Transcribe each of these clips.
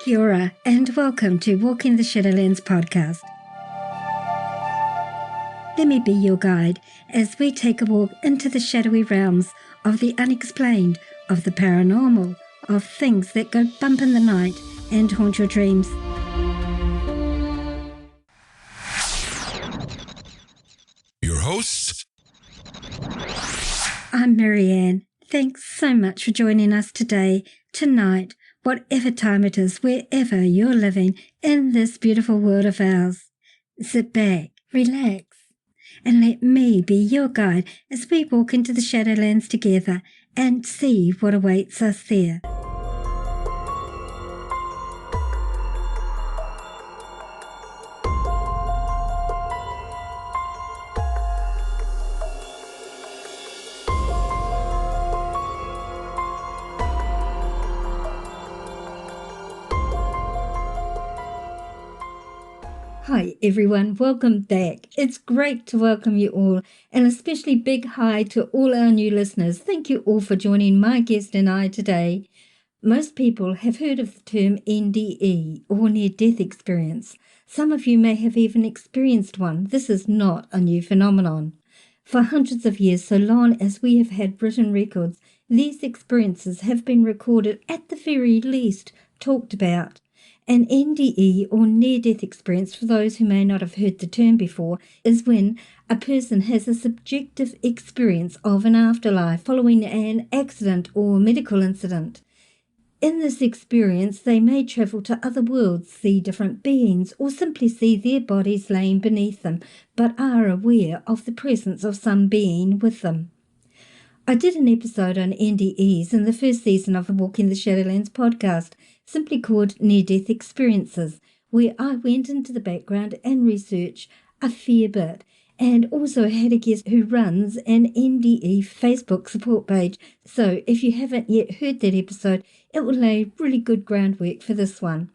Kia ora, and welcome to Walking the Shadowlands podcast. Let me be your guide as we take a walk into the shadowy realms of the unexplained, of the paranormal, of things that go bump in the night and haunt your dreams. Your hosts? I'm Marianne. Thanks so much for joining us today, tonight, whatever time it is, wherever you're living in this beautiful world of ours. Sit back, relax, and let me be your guide as we walk into the Shadowlands together and see what awaits us there. Hi everyone, welcome back. It's great to welcome you all, and especially big hi to all our new listeners. Thank you all for joining my guest and I today. Most people have heard of the term NDE, or near-death experience. Some of you may have even experienced one. This is not a new phenomenon. For hundreds of years, so long as we have had written records, these experiences have been recorded, at the very least, talked about. An NDE, or near-death experience, for those who may not have heard the term before, is when a person has a subjective experience of an afterlife following an accident or medical incident. In this experience, they may travel to other worlds, see different beings, or simply see their bodies laying beneath them, but are aware of the presence of some being with them. I did an episode on NDEs in the first season of the Walking the Shadowlands podcast, simply called Near-Death Experiences, where I went into the background and researched a fair bit, and also had a guest who runs an NDE Facebook support page. So if you haven't yet heard that episode, it will lay really good groundwork for this one.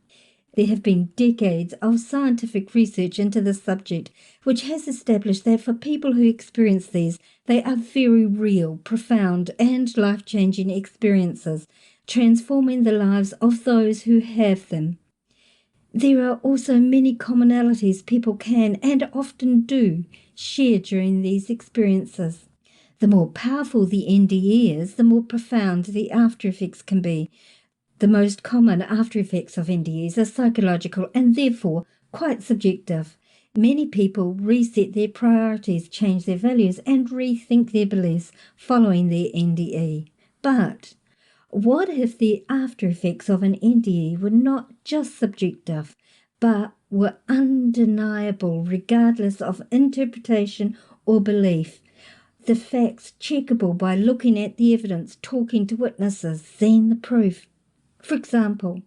There have been decades of scientific research into this subject, which has established that for people who experience these, they are very real, profound, and life-changing experiences, transforming the lives of those who have them. There are also many commonalities people can and often do share during these experiences. The more powerful the NDE is, the more profound the after effects can be. The most common after effects of NDEs are psychological and therefore quite subjective. Many people reset their priorities, change their values, and rethink their beliefs following their NDE. But what if the after effects of an NDE were not just subjective, but were undeniable regardless of interpretation or belief? The facts checkable by looking at the evidence, talking to witnesses, seeing the proof. For example,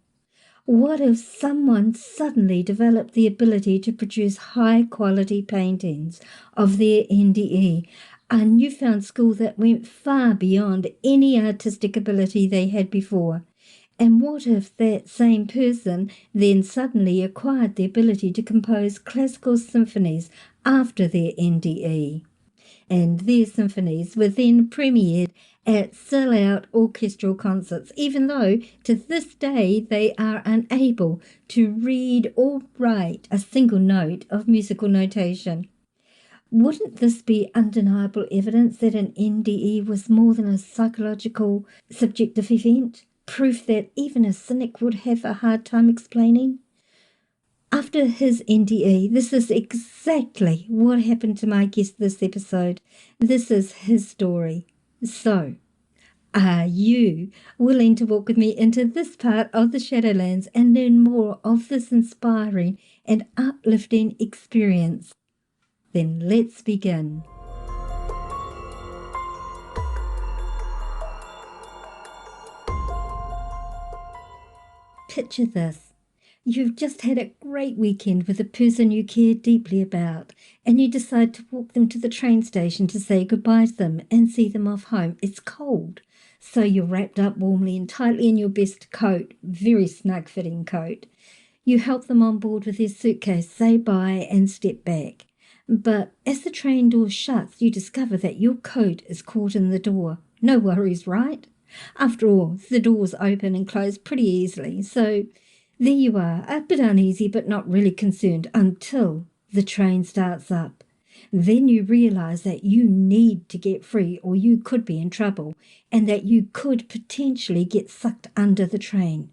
what if someone suddenly developed the ability to produce high-quality paintings of their NDE, a newfound skill that went far beyond any artistic ability they had before? And what if that same person then suddenly acquired the ability to compose classical symphonies after their NDE? And their symphonies were then premiered at sell-out orchestral concerts, even though to this day they are unable to read or write a single note of musical notation. Wouldn't this be undeniable evidence that an NDE was more than a psychological, subjective event? Proof that even a cynic would have a hard time explaining? After his NDE, this is exactly what happened to my guest this episode. This is his story. So, are you willing to walk with me into this part of the Shadowlands and learn more of this inspiring and uplifting experience? Then let's begin. Picture this. You've just had a great weekend with a person you care deeply about, and you decide to walk them to the train station to say goodbye to them and see them off home. It's cold, so you're wrapped up warmly and tightly in your best coat, very snug-fitting coat. You help them on board with their suitcase, say bye and step back. But as the train door shuts, you discover that your coat is caught in the door. No worries, right? After all, the doors open and close pretty easily, so There you are, a bit uneasy but not really concerned until the train starts up. Then you realize that you need to get free or you could be in trouble and that you could potentially get sucked under the train.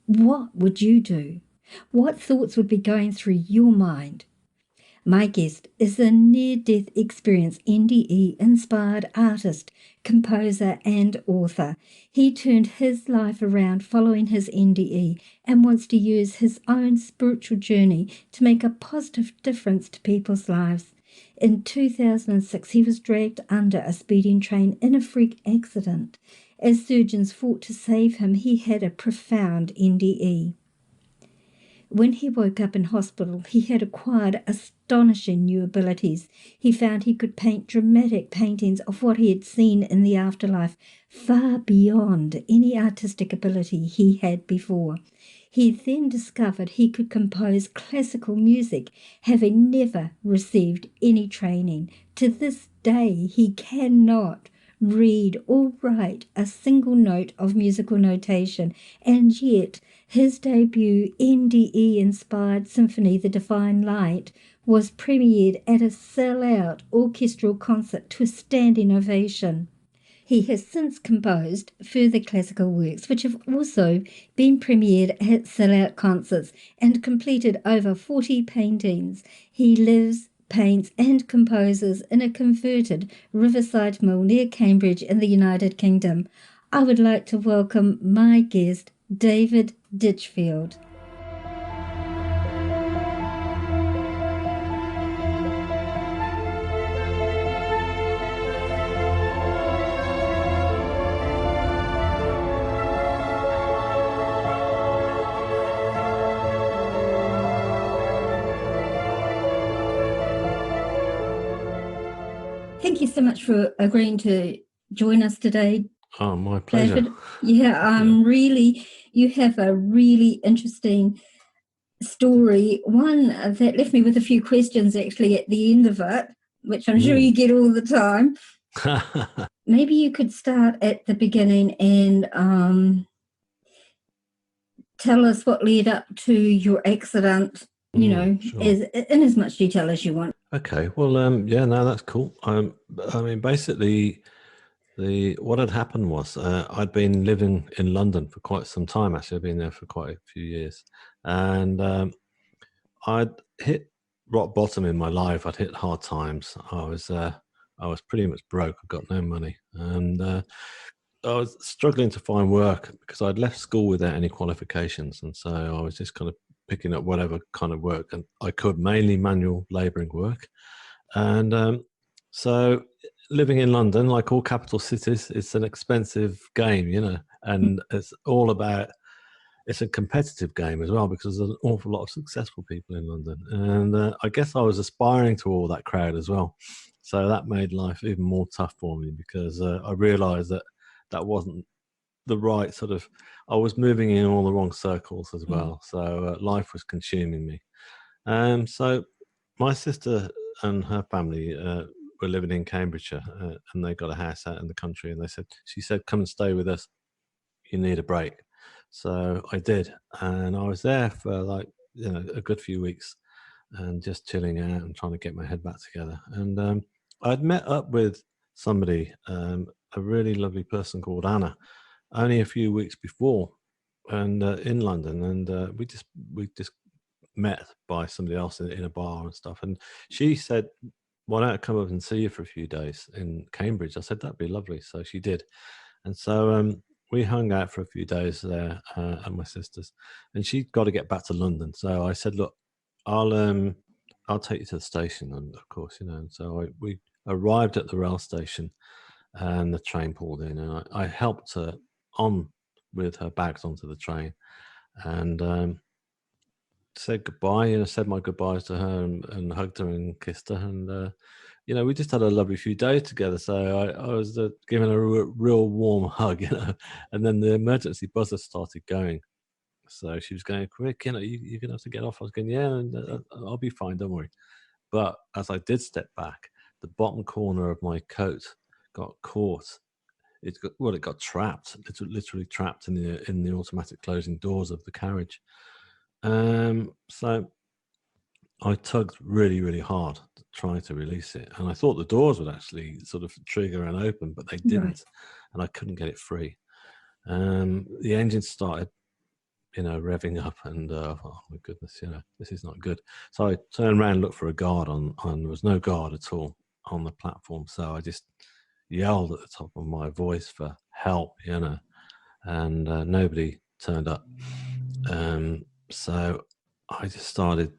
What would you do? What thoughts would be going through your mind? My guest is a near-death experience NDE-inspired artist, composer and author. He turned his life around following his NDE and wants to use his own spiritual journey to make a positive difference to people's lives. In 2006, he was dragged under a speeding train in a freak accident. As surgeons fought to save him, he had a profound NDE. When he woke up in hospital, he had acquired astonishing new abilities. He found he could paint dramatic paintings of what he had seen in the afterlife, far beyond any artistic ability he had before. He then discovered he could compose classical music, having never received any training. To this day, he cannot read or write a single note of musical notation, and yet his debut NDE-inspired symphony, The Divine Light, was premiered at a sell-out orchestral concert to a standing ovation. He has since composed further classical works, which have also been premiered at sell-out concerts and completed over 40 paintings. He lives, paints and composes in a converted riverside mill near Cambridge in the United Kingdom. I would like to welcome my guest, David Ditchfield. Thank you so much for agreeing to join us today. Oh, my pleasure. David. Yeah, you have a really interesting story, one that left me with a few questions actually at the end of it, which I'm sure you get all the time. Maybe you could start at the beginning and tell us what led up to your accident, Sure. in as much detail as you want. Okay, well, yeah, no, that's cool. I mean, basically, what had happened was I'd been living in London for quite some time. Actually, I've been there for quite a few years, and I'd hit rock bottom in my life. I'd hit hard times. I was pretty much broke. I got no money, and I was struggling to find work because I'd left school without any qualifications, and so I was just kind of picking up whatever kind of work and I could, mainly manual labouring work. And so living in London, like all capital cities, it's an expensive game, and it's a competitive game as well because there's an awful lot of successful people in London. And I guess I was aspiring to all that crowd as well. So that made life even more tough for me because I realised that wasn't the right sort of, I was moving in all the wrong circles as well. So life was consuming me. So my sister and her family were living in Cambridgeshire and they got a house out in the country, and she said, come and stay with us. You need a break. So I did. And I was there for a good few weeks and just chilling out and trying to get my head back together. And I'd met up with somebody, a really lovely person called Anna, only a few weeks before, and in London, and we just met by somebody else in a bar and stuff. And she said, "Why don't I come up and see you for a few days in Cambridge?" I said, "That'd be lovely." So she did, and so we hung out for a few days there at my sister's, and she'd got to get back to London. So I said, "Look, I'll take you to the station," and of course, and so we arrived at the rail station. And the train pulled in, and I helped her on with her bags onto the train, and said goodbye. Said my goodbyes to her, and hugged her and kissed her, and we just had a lovely few days together. So I was giving her a real warm hug, and then the emergency buzzer started going. So she was going, "Quick, you're gonna have to get off." I was going, "Yeah, and I'll be fine, don't worry." But as I did step back, the bottom corner of my coat got caught it got trapped. It literally trapped in the automatic closing doors of the carriage. So I tugged really, really hard to try to release it, and I thought the doors would actually sort of trigger and open, but they didn't, and I couldn't get it free. The engine started, revving up, and oh my goodness, this is not good. So I turned around and looked for a guard on there was no guard at all on the platform. So I just yelled at the top of my voice for help, and nobody turned up. So I just started.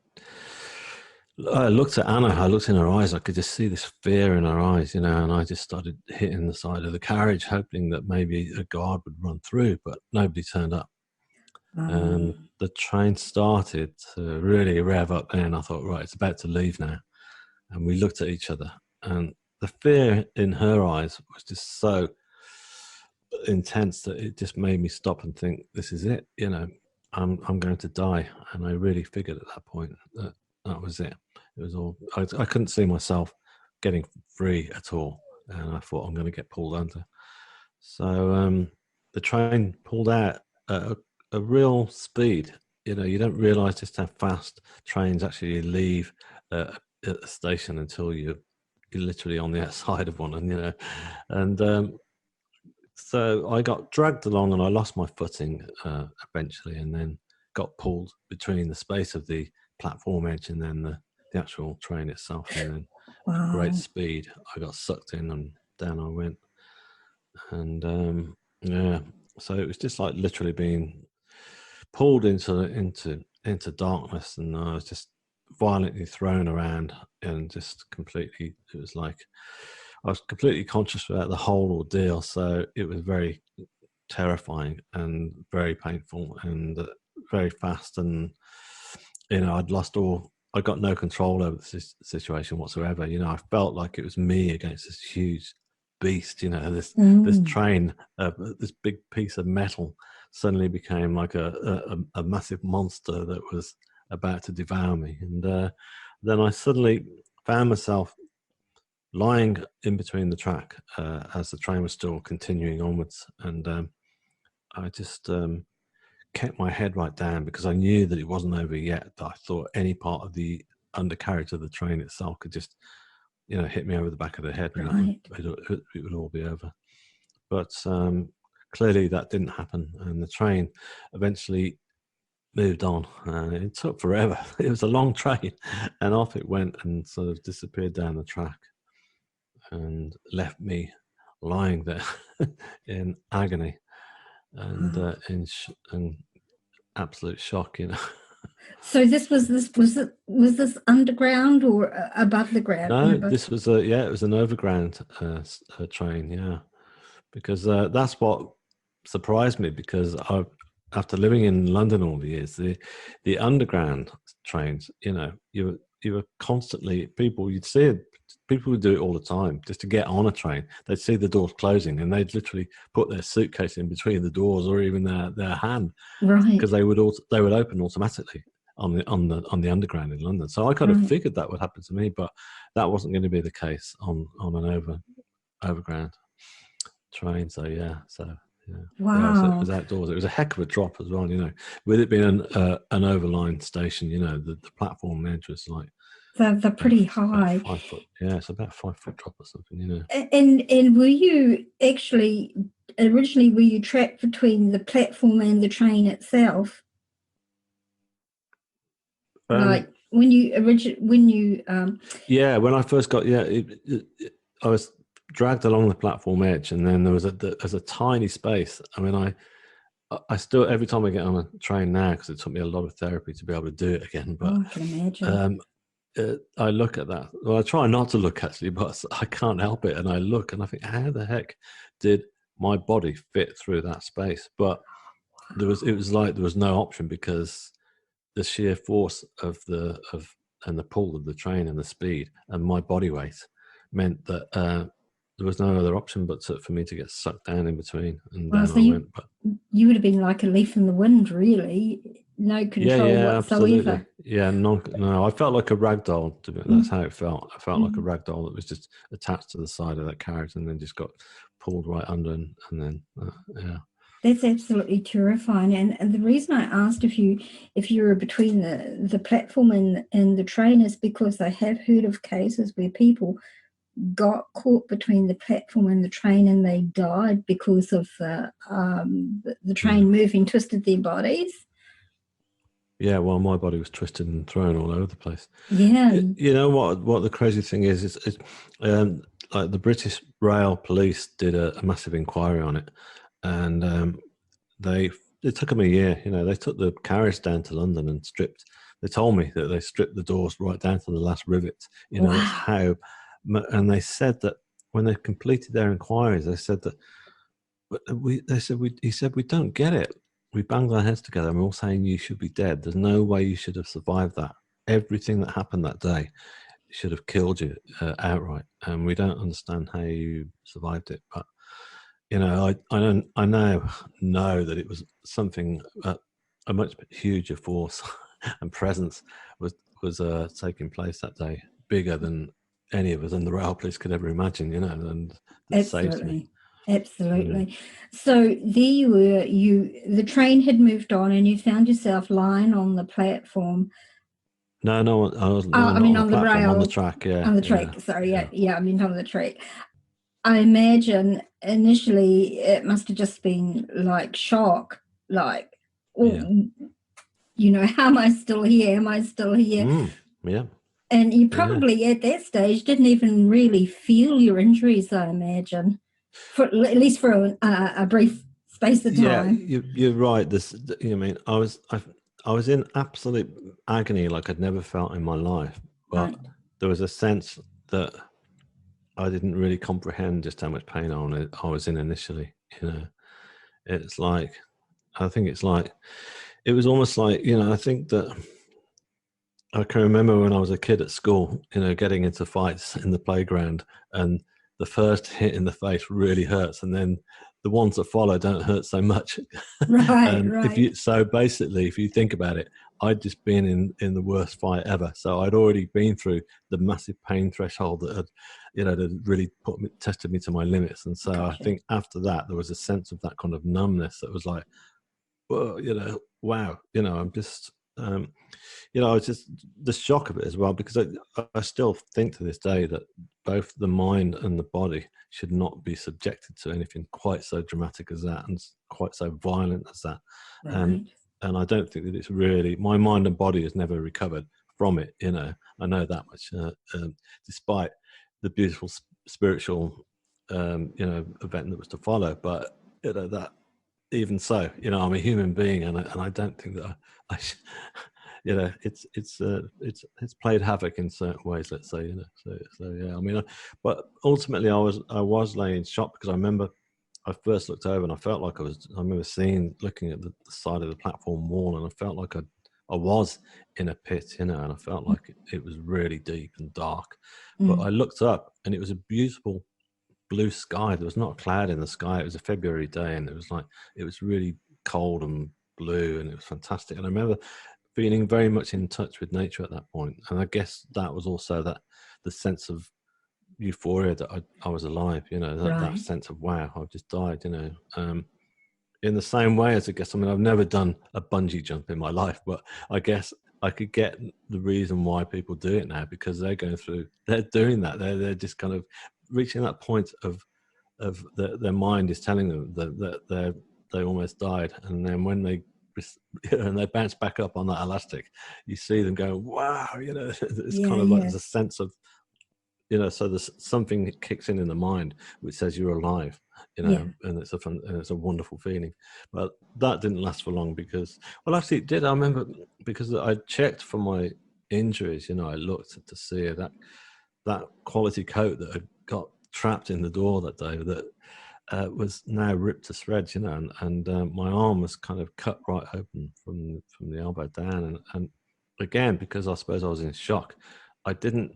I looked at Anna. I looked in her eyes. I could just see this fear in her eyes, and I just started hitting the side of the carriage, hoping that maybe a guard would run through, but nobody turned up. And the train started to really rev up there, and I thought, right, it's about to leave now. And we looked at each other, and the fear in her eyes was just so intense that it just made me stop and think, this is it, I'm going to die. And I really figured at that point that was it. It was all, I couldn't see myself getting free at all, and I thought, I'm going to get pulled under. So the train pulled out at a real speed. You don't realize just how fast trains actually leave at a station until you're literally on the outside of one, and so I got dragged along, and I lost my footing eventually, and then got pulled between the space of the platform edge and then the actual train itself, and then at great speed I got sucked in, and down I went. And so it was just like literally being pulled into darkness, and I was just violently thrown around, and just completely, it was like I was completely conscious about the whole ordeal. So it was very terrifying and very painful and very fast, and I got no control over the situation whatsoever. I felt like it was me against this huge beast, this train, this big piece of metal suddenly became like a massive monster that was about to devour me. And then I suddenly found myself lying in between the track as the train was still continuing onwards, and I just kept my head right down, because I knew that it wasn't over yet. That I thought any part of the undercarriage of the train itself could just hit me over the back of the head, and it would all be over. But clearly that didn't happen, and the train eventually moved on. It took forever. It was a long train, and off it went and sort of disappeared down the track and left me lying there in agony and in absolute shock. So was this underground or above the ground? No, this was it was an overground train, yeah. Because that's what surprised me, because after living in London all the years, the underground trains, you were constantly, you'd see it, people would do it all the time just to get on a train. They'd see the doors closing, and they'd literally put their suitcase in between the doors, or even their hand, right? Because they would open automatically on the underground in London. So I kind of figured that would happen to me, but that wasn't going to be the case on an overground train. So yeah. Wow. It was outdoors. It was a heck of a drop as well, with it being an overline station. The platform edge was like they're pretty high. 5 foot. Yeah, it's about 5 foot drop or something. And were you actually originally trapped between the platform and the train itself? Like when I first got I was dragged along the platform edge, and then there's a tiny space. I mean, I still, every time I get on a train now, because it took me a lot of therapy to be able to do it again, but I can imagine. I look at that. Well, I try not to look, actually, but I can't help it, and I look and I think, how the heck did my body fit through that space? But it was like there was no option, because the sheer force and the pull of the train and the speed and my body weight meant that there was no other option but for me to get sucked down in between, and down I went. But you would have been like a leaf in the wind, really. No control whatsoever. Absolutely. Yeah, no, I felt like a rag doll. That's how it felt. I felt like a rag doll that was just attached to the side of that carriage, and then just got pulled right under, and then yeah. That's absolutely terrifying. And the reason I asked if you were between the platform and the train is because I have heard of cases where people got caught between the platform and the train and they died because of the train moving twisted their bodies. Yeah, well, my body was twisted and thrown all over the place. Yeah. You know what the crazy thing is like the British Rail Police did a massive inquiry on it, and it took them a year. You know, they took the carriage down to London and stripped. They told me that they stripped the doors right down to the last rivet. You know, that's how. And they said that when they completed their inquiries, they said that he said, we don't get it. We banged our heads together and we're all saying you should be dead. There's no way you should have survived that. Everything that happened that day should have killed you outright. And we don't understand how you survived it. But, you know, I now know that it was something, a much huger force and presence was taking place that day, bigger than any of us in the rail police could ever imagine, you know, and that saved me. Absolutely. So there you were, the train had moved on and you found yourself lying on the platform. No, I wasn't. I mean, on the platform, rail, on the track. Yeah, on the track. Sorry, yeah. I mean, on the track. I imagine initially it must have just been like shock, like, you know, how am I still here? Am I still here? Yeah. And you probably at that stage didn't even really feel your injuries, I imagine, for at least for a brief space of time. Yeah, you're right. I mean, I was in absolute agony like I'd never felt in my life, but there was a sense that I didn't really comprehend just how much pain I was in initially. You know, it's like, I think it's like, it was almost like, you know, I think that I can remember when I was a kid at school, you know, getting into fights in the playground, and the first hit in the face really hurts, and then the ones that follow don't hurt so much. Right. So basically, if you think about it, I'd just been in the worst fight ever. So I'd already been through the massive pain threshold that had, you know, that had really tested me to my limits. And so I think after that, there was a sense of that kind of numbness that was like, well, you know, wow, you know, I'm just, you know, it's just the shock of it as well, because I still think to this day that both the mind and the body should not be subjected to anything quite so dramatic as that and quite so violent as that. Right. And I don't think that it's really, my mind and body has never recovered from it, you know, I know that much, despite the beautiful spiritual, you know, event that was to follow. But, you know, that, even so, you know, I'm a human being, and I don't think that you know, it's played havoc in certain ways, let's say, you know. So yeah, I mean, but ultimately, I was laying in shock, because I remember I first looked over and I felt like I remember looking at the side of the platform wall, and I felt like I was in a pit, you know, and I felt like it was really deep and dark. But I looked up, and it was a beautiful blue sky. There was not a cloud in the sky. It was a February day, and it was really cold and blue, and it was fantastic. And I remember feeling very much in touch with nature at that point. And I guess that was also the sense of euphoria that I was alive, you know, that sense of, wow, I've just died, you know. In the same way as, I guess, I mean, I've never done a bungee jump in my life, but I guess I could get the reason why people do it now, because they're doing that. They're just kind of reaching that point of their mind is telling them that they almost died, and then when they bounce back up on that elastic, you see them go, wow, you know. It's kind of like there's a sense of, you know, so there's something that kicks in the mind which says you're alive, you know. And it's a wonderful feeling. But that didn't last for long, because, well, actually it did. I remember, because I checked for my injuries, you know, I looked to see that quality coat that had got trapped in the door that day, that was now ripped to shreds, you know, and my arm was kind of cut right open from the elbow down, and again, because I suppose I was in shock, I didn't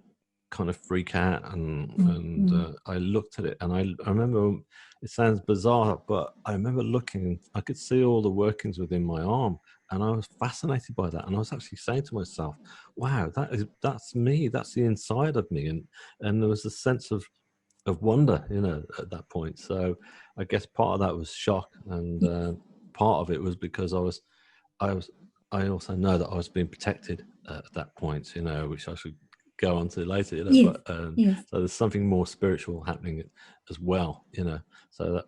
kind of freak out, and I looked at it, and I remember, it sounds bizarre, but I remember looking, I could see all the workings within my arm, and I was fascinated by that, and I was actually saying to myself, wow, that's me, that's the inside of me, and there was a sense of of wonder, at that point. So I guess part of that was shock, and part of it was because I also know that I was being protected at that point, which I should go on to later, Yes, but yes. so there's something more spiritual happening as well, so that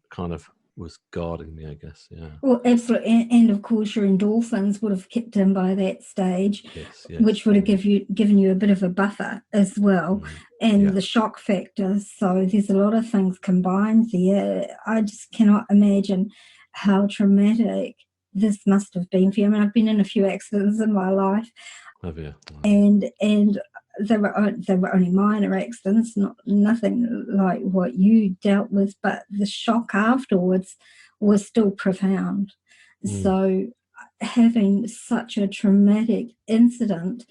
kind of was guarding me, I guess. Yeah. Well, absolutely. And of course, your endorphins would have kicked in by that stage, Yes. which would have given you a bit of a buffer as well, and the shock factor. So there's a lot of things combined there. I just cannot imagine how traumatic this must have been for you. I mean, I've been in a few accidents in my life, Have you? and they were only minor accidents, nothing like what you dealt with, but the shock afterwards was still profound. So having such a traumatic incident,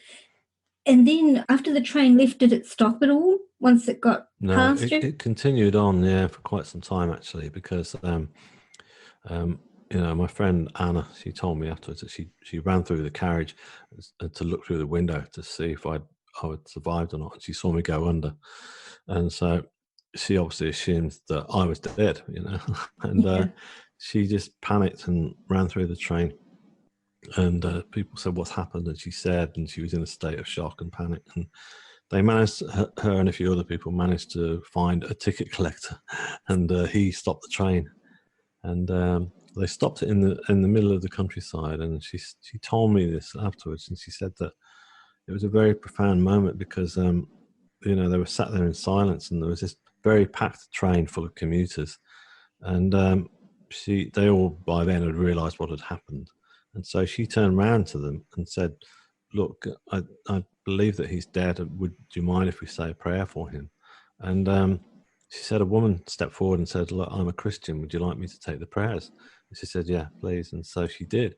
and then after the train left, did it stop at all once it got No, past you? it continued on, for quite some time actually, because my friend Anna, she told me afterwards that she ran through the carriage to look through the window to see if I had survived or not. And she saw me go under, and so she obviously assumed that I was dead, and she just panicked and ran through the train. And people said, "What's happened?" And she said, and she was in a state of shock and panic. And they managed, her and a few other people managed to find a ticket collector, and he stopped the train. And they stopped it in the middle of the countryside. And she told me this afterwards, and she said that it was a very profound moment because they were sat there in silence, and there was this very packed train full of commuters, and they all by then had realised what had happened, and so she turned round to them and said, "Look, I believe that he's dead. Do you mind if we say a prayer for him?" And she said, a woman stepped forward and said, "Look, I'm a Christian. Would you like me to take the prayers?" And she said, "Yeah, please." And so she did.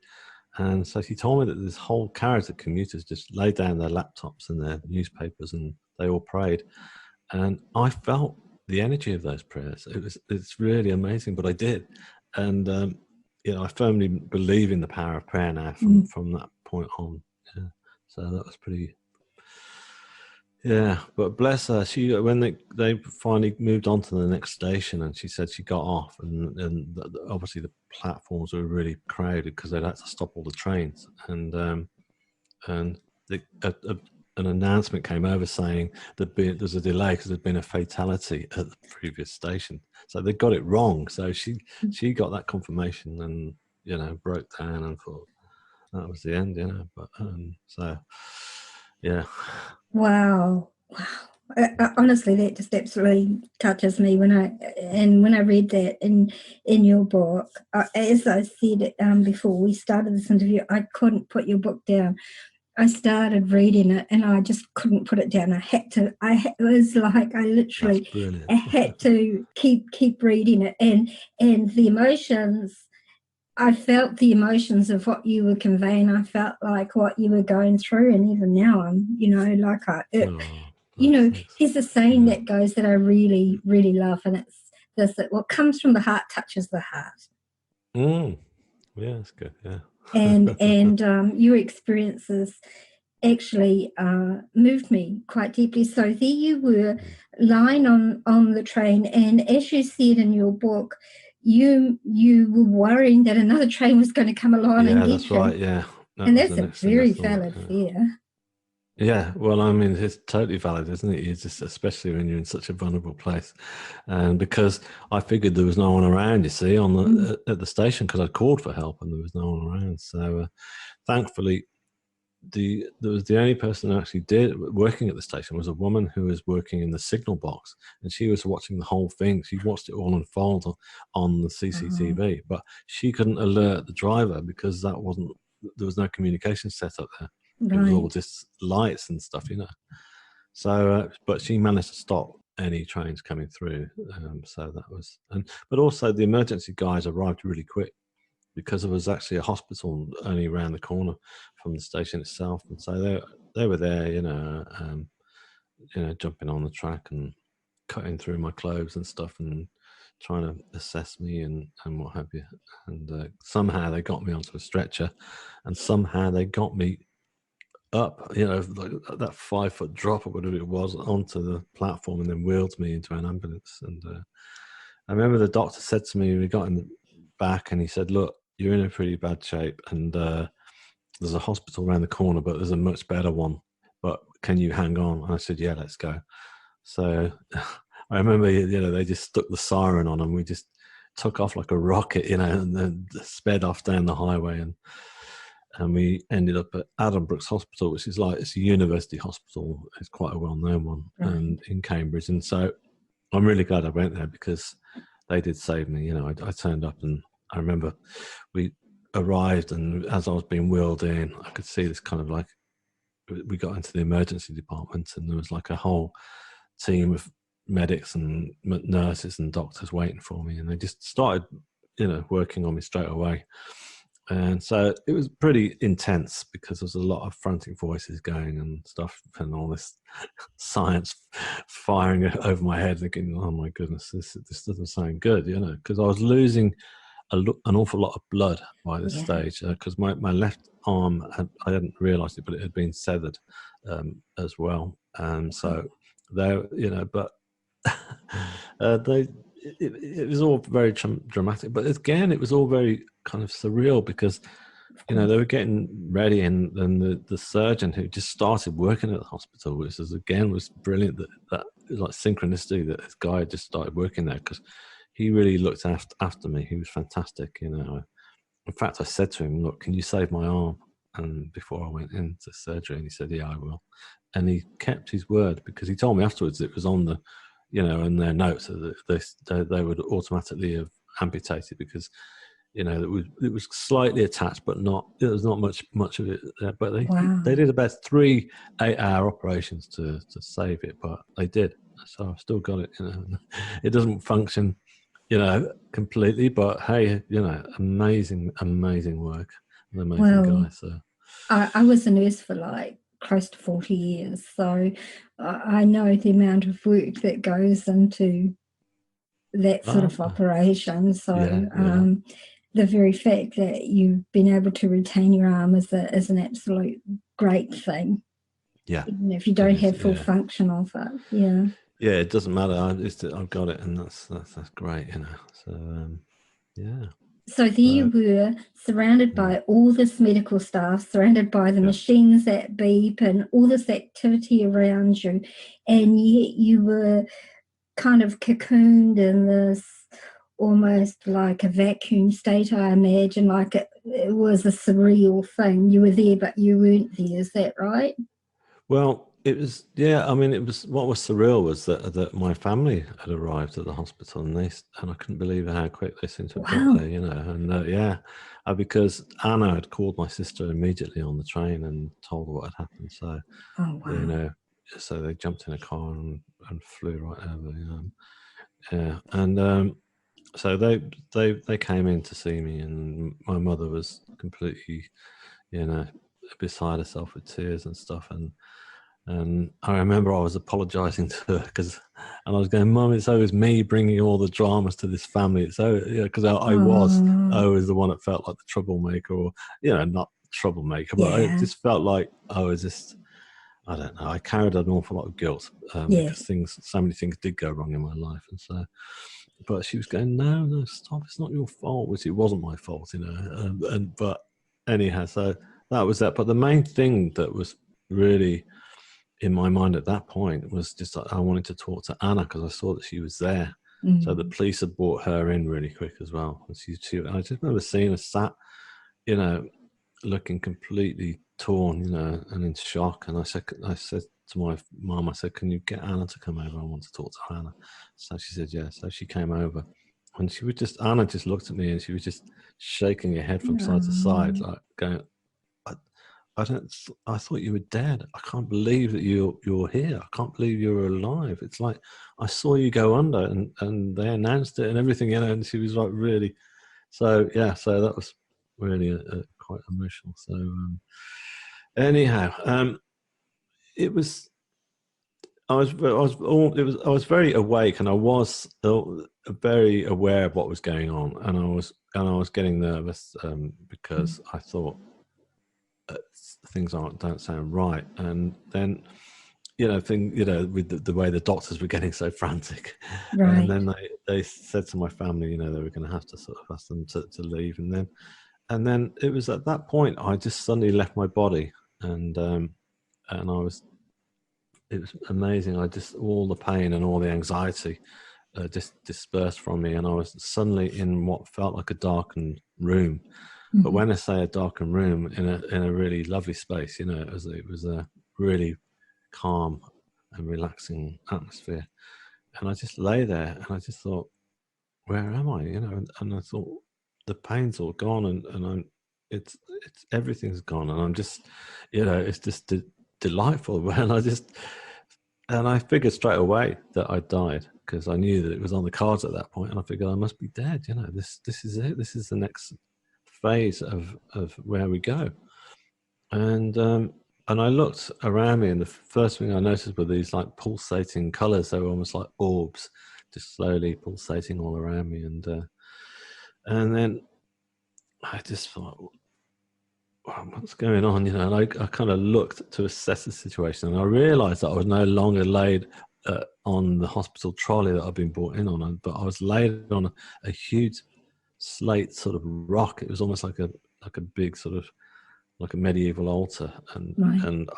And so she told me that this whole carriage of commuters just laid down their laptops and their newspapers, and they all prayed. And I felt the energy of those prayers. It's really amazing, but I did. And I firmly believe in the power of prayer now from that point on. Yeah. So that was pretty. Yeah, but bless her. She when they finally moved on to the next station, and she said she got off, and obviously the platforms were really crowded because they'd had to stop all the trains, and an announcement came over saying that there's a delay because there'd been a fatality at the previous station, so they got it wrong. So she got that confirmation and broke down and thought that was the end, But so yeah. Wow. Honestly, that just absolutely touches me when I read that in your book. As I said before we started this interview, I couldn't put your book down. I started reading it and I just couldn't put it down. I had to. It was like I That's literally brilliant. I had to keep reading it, and the emotions. I felt the emotions of what you were conveying. I felt like what you were going through, and even now I'm, like Thanks. there's a saying that goes that I really, really love, and it's this: that what comes from the heart touches the heart. Yeah, that's good. Yeah. And your experiences actually moved me quite deeply. So there you were, lying on the train, and as you said in your book, you were worrying that another train was going to come along and Yeah, get that's you. right. Yeah, And was that's the a next thing I very thought. valid fear. Yeah, well, I mean, it's totally valid, isn't it? You just, especially when you're in such a vulnerable place, and because I figured there was no one around. You see, at the station, because I called for help and there was no one around. So, thankfully, there was the only person who actually working at the station was a woman who was working in the signal box, and she was watching the whole thing. She watched it all unfold on the CCTV, but she couldn't alert the driver because there was no communication set up there. It was all Right. just lights and stuff, So, but she managed to stop any trains coming through. So that was, but also the emergency guys arrived really quick because there was actually a hospital only around the corner from the station itself, and so they were there, jumping on the track and cutting through my clothes and stuff and trying to assess me and what have you. And somehow they got me onto a stretcher, and somehow they got me up, you know, like that 5-foot drop or whatever it was onto the platform, and then wheeled me into an ambulance. And I remember the doctor said to me, we got in the back, and he said, "Look, you're in a pretty bad shape, and there's a hospital around the corner, but there's a much better one. But can you hang on?" And I said, "Yeah, let's go." So I remember, you know, they just stuck the siren on, and we just took off like a rocket, you know, and then sped off down the highway, and we ended up at Addenbrooke's Hospital, which is like, it's a university hospital. It's quite a well-known one, and in Cambridge. And so I'm really glad I went there, because they did save me. You know, I turned up, and I remember we arrived, and as I was being wheeled in, I could see this kind of like, we got into the emergency department, and there was like a whole team of medics and nurses and doctors waiting for me, and they just started, you know, working on me straight away. And so it was pretty intense, because there was a lot of frantic voices going and stuff, and all this science firing over my head, thinking, "Oh my goodness, this doesn't sound good," you know, because I was losing an awful lot of blood by this stage, because my left arm I hadn't realised it, but it had been severed as well, and so there, you know, but it was all very dramatic, but again, it was all very kind of surreal, because, you know, they were getting ready, and then the surgeon who just started working at the hospital, which was brilliant, that it was like synchronicity that this guy just started working there, because he really looked after me. He was fantastic, you know. In fact, I said to him, "Look, can you save my arm?" And before I went into surgery, and he said, "Yeah, I will." And he kept his word, because he told me afterwards it was on the, you know, in their notes that they would automatically have amputated, because, you know, it was slightly attached, but there was not much of it there. But they did about 3 8-hour operations to save it, but they did. So I've still got it. You know, it doesn't function, you know, completely, but hey, you know, amazing work, an amazing guy. So I was a nurse for like close to 40 years, so I know the amount of work that goes into that sort of operation. So the very fact that you've been able to retain your arm is an absolute great thing. Yeah, even if you don't have full function of it. Yeah, it doesn't matter. I've got it, and that's great, you know. So yeah. So there you were, surrounded by all this medical staff, surrounded by the machines that beep and all this activity around you, and yet you were kind of cocooned in this almost like a vacuum state, I imagine, like it was a surreal thing. You were there, but you weren't there. Is that right? Well, it was, yeah. I mean, it was, what was surreal was that my family had arrived at the hospital, and I couldn't believe how quick they seemed to have got there, you know. And because Anna had called my sister immediately on the train and told her what had happened. So, you know, so they jumped in a car and flew right over. You know, yeah, and so they came in to see me, and my mother was completely, you know, beside herself with tears and stuff, and I remember I was apologising to her, and I was going, "Mum, it's always me bringing all the dramas to this family." So, yeah, because I was the one that felt like the troublemaker, or, you know, not troublemaker, but I just felt like I was just, I don't know, I carried an awful lot of guilt, because so many things did go wrong in my life, and so. But she was going, no, stop! It's not your fault, which it wasn't my fault, you know. But anyhow, so that was that. But the main thing that was really in my mind at that point was just I wanted to talk to Anna, because I saw that she was there. So the police had brought her in really quick as well. And I just remember seeing her sat, you know, looking completely torn, you know, and in shock. And I said to my mum, I said, "Can you get Anna to come over? I want to talk to Anna." So she said, "Yeah." So she came over, and Anna just looked at me, and she was just shaking her head from side to side, like going, I thought you were dead. I can't believe that you're here. I can't believe you're alive. It's like, I saw you go under, and they announced it and everything, you know." And she was like, really, so yeah. So that was really quite emotional. So anyhow, it was. I was very awake, and I was very aware of what was going on, and I was getting nervous because I thought, things don't sound right. And then, with the way the doctors were getting so frantic, and Right. then they said to my family, they were going to have to sort of ask them to leave, and then it was at that point I just suddenly left my body, and it was amazing. All the pain and all the anxiety just dispersed from me, and I was suddenly in what felt like a darkened room. But when I say a darkened room, in a really lovely space, it was a really calm and relaxing atmosphere. And I just lay there, and I just thought, where am I? And I thought, the pain's all gone, and it's everything's gone, and I'm just, it's just delightful. And I figured straight away that I died, because I knew that it was on the cards at that point, and I figured I must be dead. This is it. This is the next phase of where we go. And I looked around me, and the first thing I noticed were these like pulsating colors. They were almost like orbs, just slowly pulsating all around me. And then I just thought, what's going on? And I kind of looked to assess the situation, and I realized that I was no longer laid on the hospital trolley that I'd been brought in on, but I was laid on a huge slate sort of rock. It was almost like a big sort of, like a medieval altar, and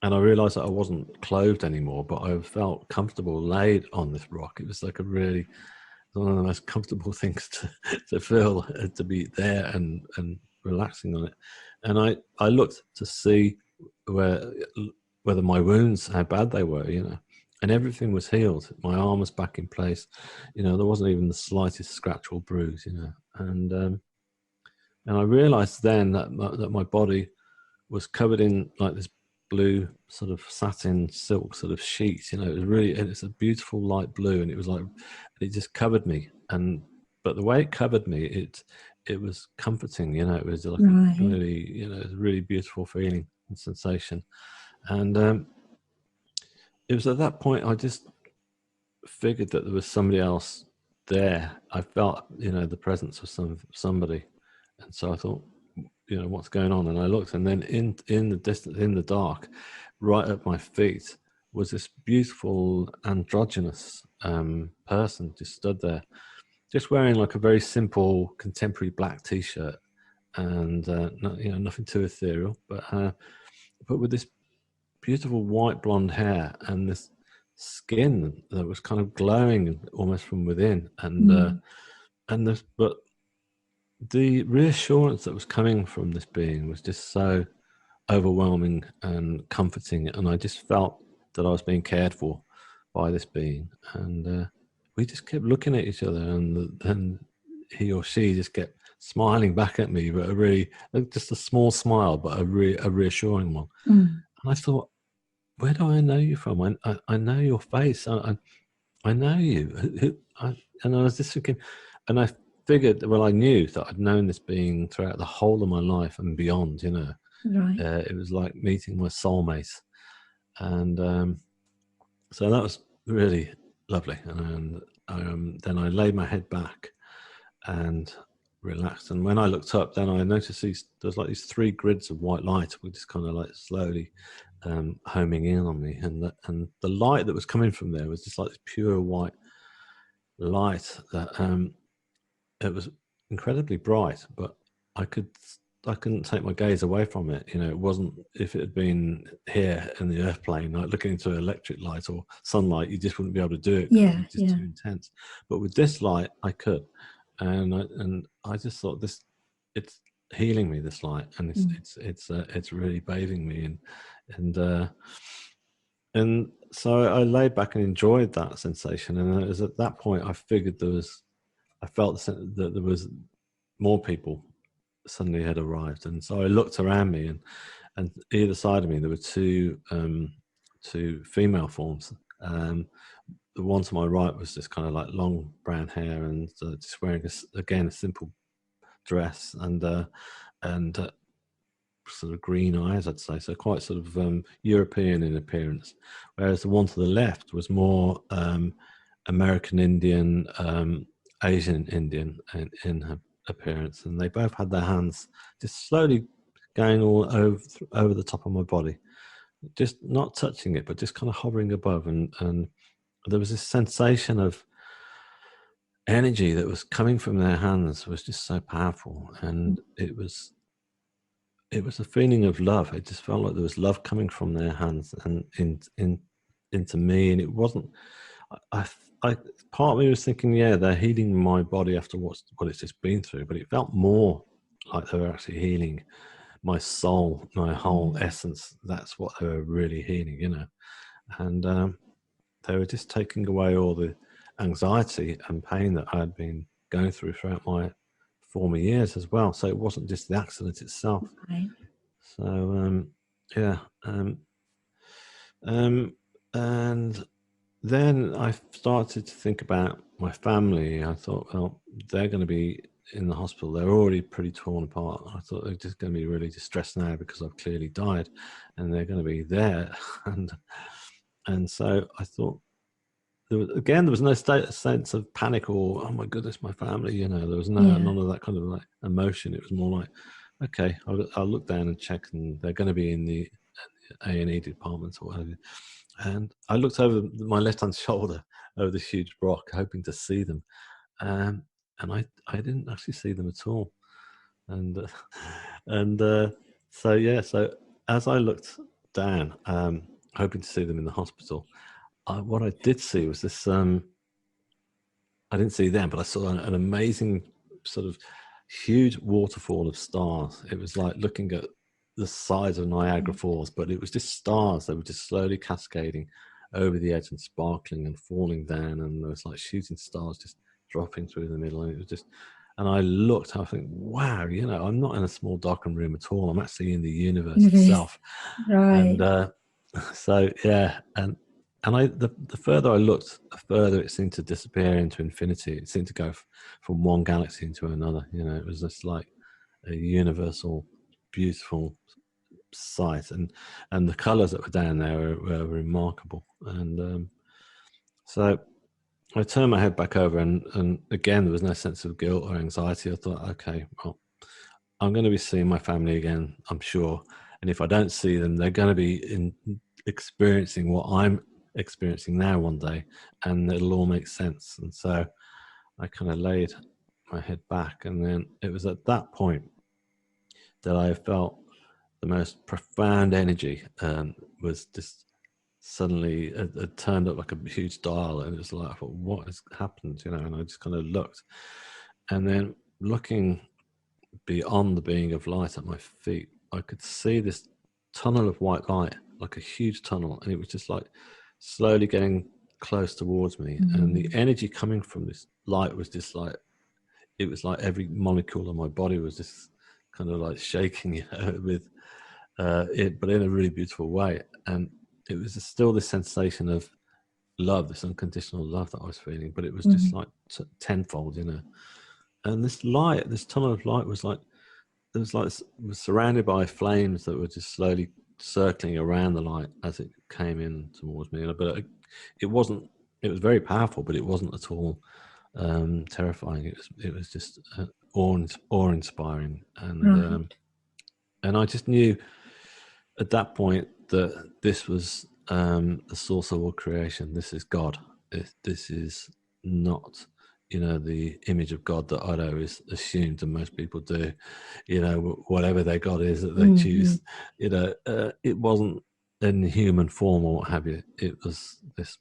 I realized that I wasn't clothed anymore, but I felt comfortable laid on this rock. It was like one of the most comfortable things to feel, to be there and relaxing on it. And I looked to see whether my wounds, how bad they were, and everything was healed. My arm was back in place. There wasn't even the slightest scratch or bruise, and I realized then that my body was covered in like this blue sort of satin silk sort of sheet. It's a beautiful light blue, and it was like, it just covered me. But the way it covered me, it was comforting. It was like a really, it was a really beautiful feeling and sensation. And it was at that point I just figured that there was somebody else there. I felt, the presence of somebody. And so I thought, what's going on? And I looked, and then in the distance, in the dark, right at my feet, was this beautiful androgynous person just stood there, just wearing like a very simple contemporary black t-shirt, and nothing too ethereal, but with this beautiful white blonde hair and this skin that was kind of glowing almost from within, but the reassurance that was coming from this being was just so overwhelming and comforting, and I just felt that I was being cared for by this being. And we just kept looking at each other, and then he or she just kept smiling back at me, but just a small smile, but a reassuring one. And I thought, where do I know you from? I know your face. I know you. And I was just thinking, and I figured, well, I knew that I'd known this being throughout the whole of my life and beyond. It was like meeting my soulmate, and so that was really lovely. And then I laid my head back and relaxed. And when I looked up, then I noticed there's like these 3 grids of white light, which just kind of like slowly homing in on me. And the light that was coming from there was just like this pure white light that it was incredibly bright, but I couldn't take my gaze away from it. It wasn't, if it had been here in the earth plane, like looking into electric light or sunlight, you just wouldn't be able to do it. Yeah, It's just too intense. But with this light, I could, and I just thought, it's healing me, this light, and it's really bathing me, and so I laid back and enjoyed that sensation. And it was at that point I figured I felt that there was more people suddenly had arrived. And so I looked around me, and either side of me there were two female forms. The one to my right was just kind of like long brown hair, and just wearing a simple dress, and sort of green eyes, I'd say, so quite sort of European in appearance, whereas the one to the left was more American Indian, Asian Indian in her appearance. And they both had their hands just slowly going all over the top of my body, just not touching it, but just kind of hovering above. And there was this sensation of energy that was coming from their hands, was just so powerful. And it was a feeling of love. It just felt like there was love coming from their hands and into me. And it wasn't, I part of me was thinking, yeah, they're healing my body after what it's just been through, but it felt more like they were actually healing my soul, my whole essence. That's what they were really healing, you know. And they were just taking away all the anxiety and pain that I had been going through throughout my former years as well. So it wasn't just the accident itself. Right. So yeah, and then I started to think about my family. I thought, well, they're going to be in the hospital. They're already pretty torn apart. I thought they're just going to be really distressed now because I've clearly died, and they're going to be there. And so I thought, there was no sense of panic or, oh my goodness, my family. You know, there was none of that kind of like emotion. It was more like, okay, I'll look down and check, and they're going to be in the A&E department or whatever. And I looked over my left-hand shoulder over this huge rock, hoping to see them. And I didn't actually see them at all. And so as I looked down, hoping to see them in the hospital, what I did see was this. I didn't see them, but I saw an amazing sort of huge waterfall of stars. It was like looking at the sides of Niagara Falls, but it was just stars. They were just slowly cascading over the edge and sparkling and falling down, and there was like shooting stars just dropping through the middle. And it was just, and I looked, I think, wow, you know, I'm not in a small darkened room at all. I'm actually in the universe itself. Right. And so yeah, and the further I looked, the further it seemed to disappear into infinity. It seemed to go from one galaxy into another. You know, it was just like a universal, beautiful sight, and the colours that were down there were remarkable. And so I turned my head back over, and again there was no sense of guilt or anxiety. I thought, okay, well, I'm going to be seeing my family again, I'm sure. And if I don't see them, they're going to be experiencing what I'm experiencing now one day, and it'll all make sense. And so I kind of laid my head back, and then it was at that point that I felt the most profound energy was just suddenly it turned up like a huge dial, and it was like, I thought, what has happened, you know? And I just kind of looked, and then looking beyond the being of light at my feet, I could see this tunnel of white light, like a huge tunnel, and it was just like slowly getting close towards me. And the energy coming from this light was just like, it was like every molecule of my body was just kind of like shaking, you know, with it, but in a really beautiful way. And it was still this sensation of love, this unconditional love that I was feeling, but it was just like tenfold, you know. And this light, this tunnel of light was like, it was surrounded by flames that were just slowly circling around the light as it came in towards me. But it wasn't, it was very powerful, but it wasn't at all terrifying. It was just awe-inspiring. And and I just knew at that point that this was the source of all creation. This is God. This is not, you know, the image of God that I'd always assumed, and most people do, you know, whatever their God is that they choose, you know, it wasn't in human form or what have you. It was this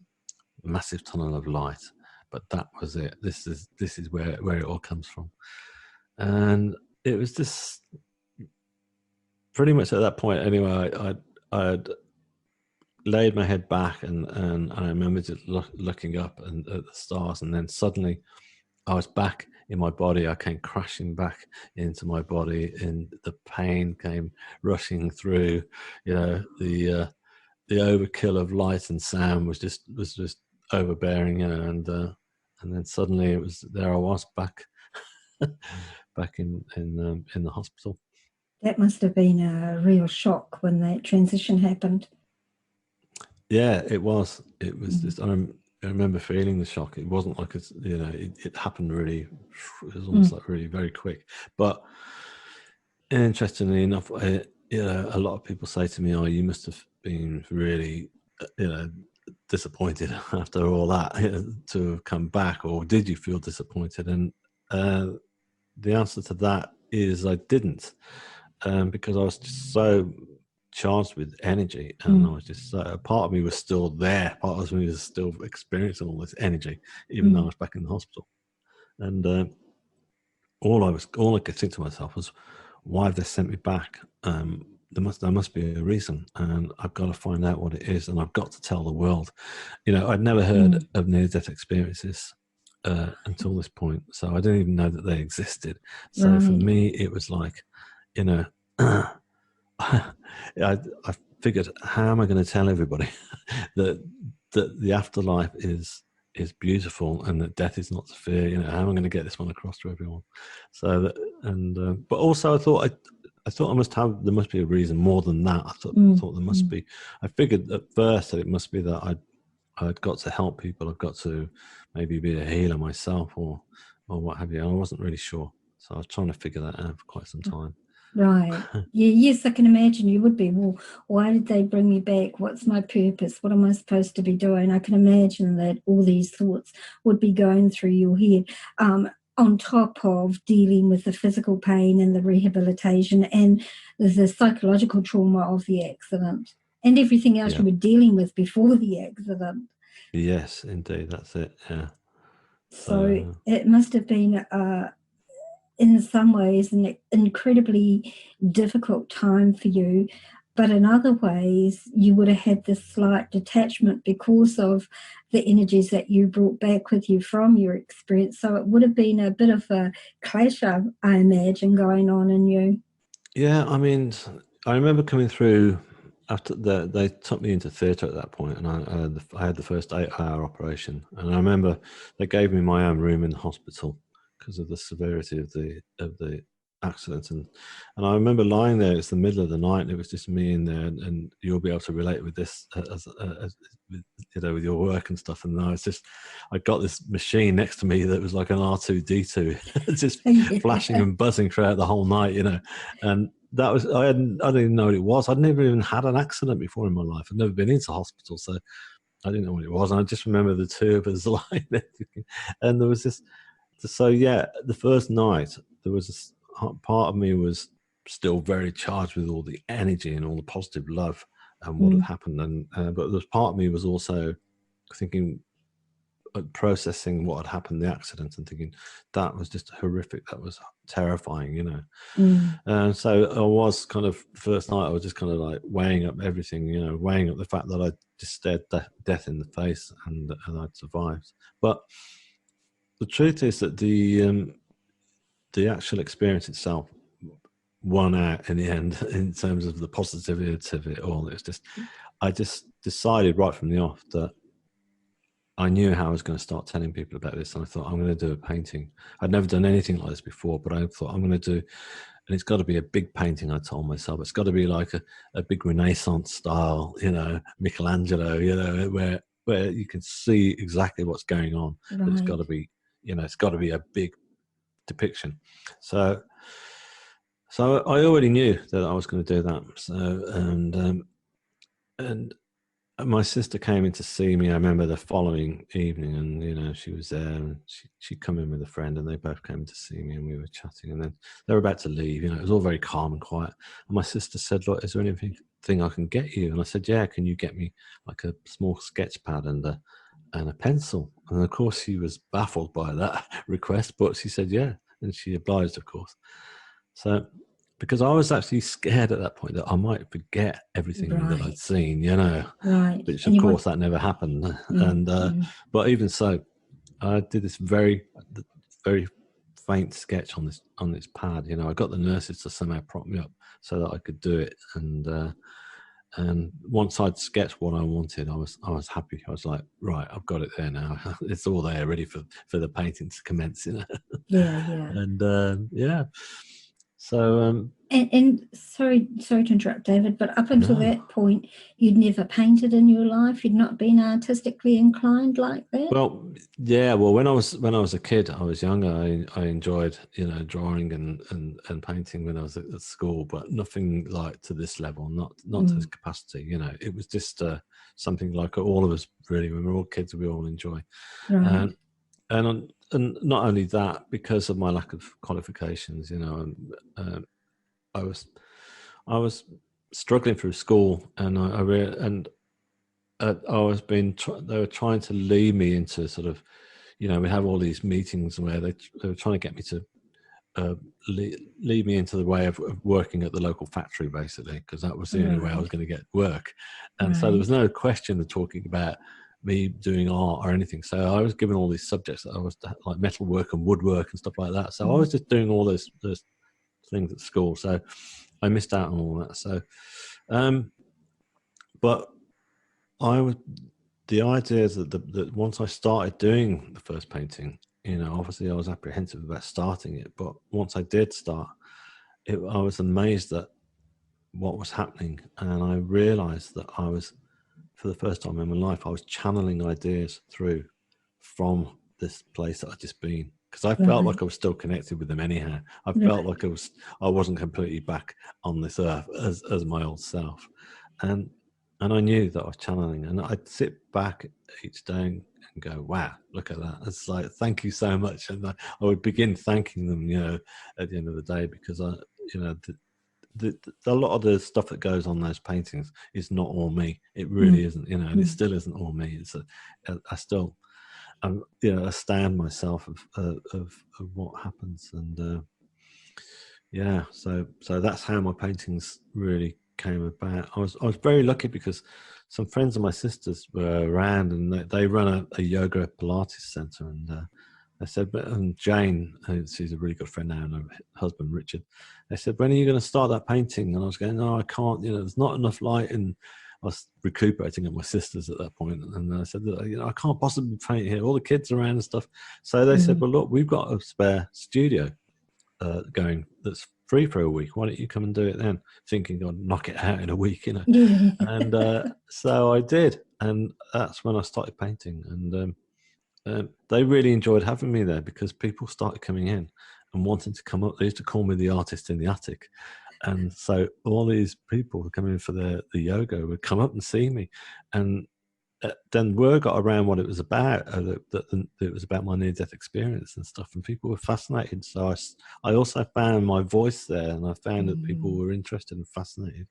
massive tunnel of light, but that was it. This is where it all comes from. And it was just pretty much at that point anyway, I'd laid my head back, and I remember just looking up and at the stars, and then suddenly I was back in my body. I came crashing back into my body, and the pain came rushing through. You know, the overkill of light and sound was just overbearing. You know, and then suddenly it was there. I was back back in the hospital. That must have been a real shock when that transition happened. Yeah, it was. It was just. I remember feeling the shock. It wasn't like it's, you know, it happened really. It was almost like really very quick. But interestingly enough, a lot of people say to me, "Oh, you must have been really, disappointed after all that to have come back, or did you feel disappointed?" And the answer to that is I didn't, because I was just so charged with energy, and I was just part of me was still there. Part of me was still experiencing all this energy, even though I was back in the hospital. And all I could think to myself was, why have they sent me back? There must be a reason, and I've got to find out what it is, and I've got to tell the world. I'd never heard of near-death experiences until this point, so I didn't even know that they existed. So for me, it was like, I figured, how am I going to tell everybody that the afterlife is beautiful and that death is not to fear? How am I going to get this one across to everyone? So but also I thought there must be a reason more than that. I thought there must be. I figured at first that it must be that I'd got to help people. I've got to maybe be a healer myself, or what have you. I wasn't really sure, so I was trying to figure that out for quite some time. Right. Yeah, yes, I can imagine you would be. Well, why did they bring me back? What's my purpose? What am I supposed to be doing? I can imagine that all these thoughts would be going through your head, on top of dealing with the physical pain and the rehabilitation and the psychological trauma of the accident and everything else you were dealing with before the accident. Yes, indeed. That's it. Yeah. So it must have been in some ways an incredibly difficult time for you, but in other ways you would have had this slight detachment because of the energies that you brought back with you from your experience. So it would have been a bit of a clash, I imagine, going on in you. Yeah, I mean, I remember coming through after they took me into theatre at that point, and I had the first 8-hour operation, and I remember they gave me my own room in the hospital because of the severity of the accident, and I remember lying there. It's the middle of the night, and it was just me in there, and you'll be able to relate with this as with your work and stuff. And I got this machine next to me that was like an R2D2, just flashing and buzzing throughout the whole night, and that was I didn't even know what it was. I'd never even had an accident before in my life. I'd never been into hospital, so I didn't know what it was. And I just remember the two of us lying there, and there was this. So yeah, the first night there was this part of me was still very charged with all the energy and all the positive love and what had happened, and but there's part of me was also thinking, processing what had happened, the accident, and thinking that was just horrific, that was terrifying, and so I was kind of, the first night I was just kind of like weighing up everything, weighing up the fact that I just stared death in the face and I'd survived. But the truth is that the actual experience itself won out in the end in terms of the positivity of it all. It's just, I just decided right from the off that I knew how I was going to start telling people about this, and I thought, I'm going to do a painting. I'd never done anything like this before, but I thought, I'm going to do, and it's got to be a big painting, I told myself. It's got to be like a big Renaissance style, Michelangelo, where you can see exactly what's going on. Right. But it's got to be, it's got to be a big depiction. So I already knew that I was going to do that. So, and my sister came in to see me. I remember the following evening, and she was there, and she'd come in with a friend, and they both came to see me, and we were chatting, and then they were about to leave. It was all very calm and quiet. And my sister said, "Look, is there anything I can get you?" And I said, "Yeah, can you get me like a small sketch pad and a pencil?" And of course, she was baffled by that request, but she said, "Yeah," and she obliged, of course. So, because I was actually scared at that point that I might forget everything that I'd seen, Right. Which of course that never happened. And but even so, I did this very, very faint sketch on this pad. I got the nurses to somehow prop me up so that I could do it. And once I'd sketched what I wanted, I was happy. I was like, right, I've got it there now. It's all there, ready for the painting to commence. Yeah. And yeah. So And sorry to interrupt, David, but up until No. that point, you'd never painted in your life. You'd not been artistically inclined like that. Well, yeah. Well, when I was a kid, I was younger. I enjoyed, drawing and painting when I was at school, but nothing like to this level, not to this capacity. It was just something like all of us really. When we're all kids, we all enjoy. Right. And not only that, because of my lack of qualifications, I was struggling through school, and they were trying to lead me into sort of, we have all these meetings where they were trying to get me to lead me into the way of working at the local factory, basically, because that was the only way I was going to get work. And so there was no question of talking about me doing art or anything. So I was given all these subjects that I was like metalwork and woodwork and stuff like that. So I was just doing all those things at school. So I missed out on all that. So, but the idea is that once I started doing the first painting, obviously I was apprehensive about starting it, but once I did start it, I was amazed at what was happening. And I realized that for the first time in my life, I was channeling ideas through from this place that I'd just been, because I felt like I was still connected with them anyhow. I felt like I wasn't completely back on this earth as my old self. And I knew that I was channeling, and I'd sit back each day and go, wow, look at that. It's like, thank you so much. And I would begin thanking them, at the end of the day, because a lot of the stuff that goes on those paintings is not all me. It really isn't, and it still isn't all me. I still, astound myself of what happens. And so that's how my paintings really came about. I was very lucky because some friends of my sisters were around, and they run a yoga Pilates center, and they said, and Jane, she's a really good friend now, and her husband Richard, they said, when are you going to start that painting? And I was going, no, I can't, there's not enough light. And I was recuperating at my sister's at that point, and I said, I can't possibly paint here, all the kids around and stuff. So they said, well, look, we've got a spare studio going that's free for a week. Why don't you come and do it then? Thinking I'd knock it out in a week, And so I did, and that's when I started painting. And they really enjoyed having me there, because people started coming in and wanting to come up. They used to call me the artist in the attic. And so all these people who come in for the yoga would come up and see me. And then word got around what it was about, that it was about my near-death experience and stuff, and people were fascinated. So I also found my voice there, and I found that people were interested and fascinated.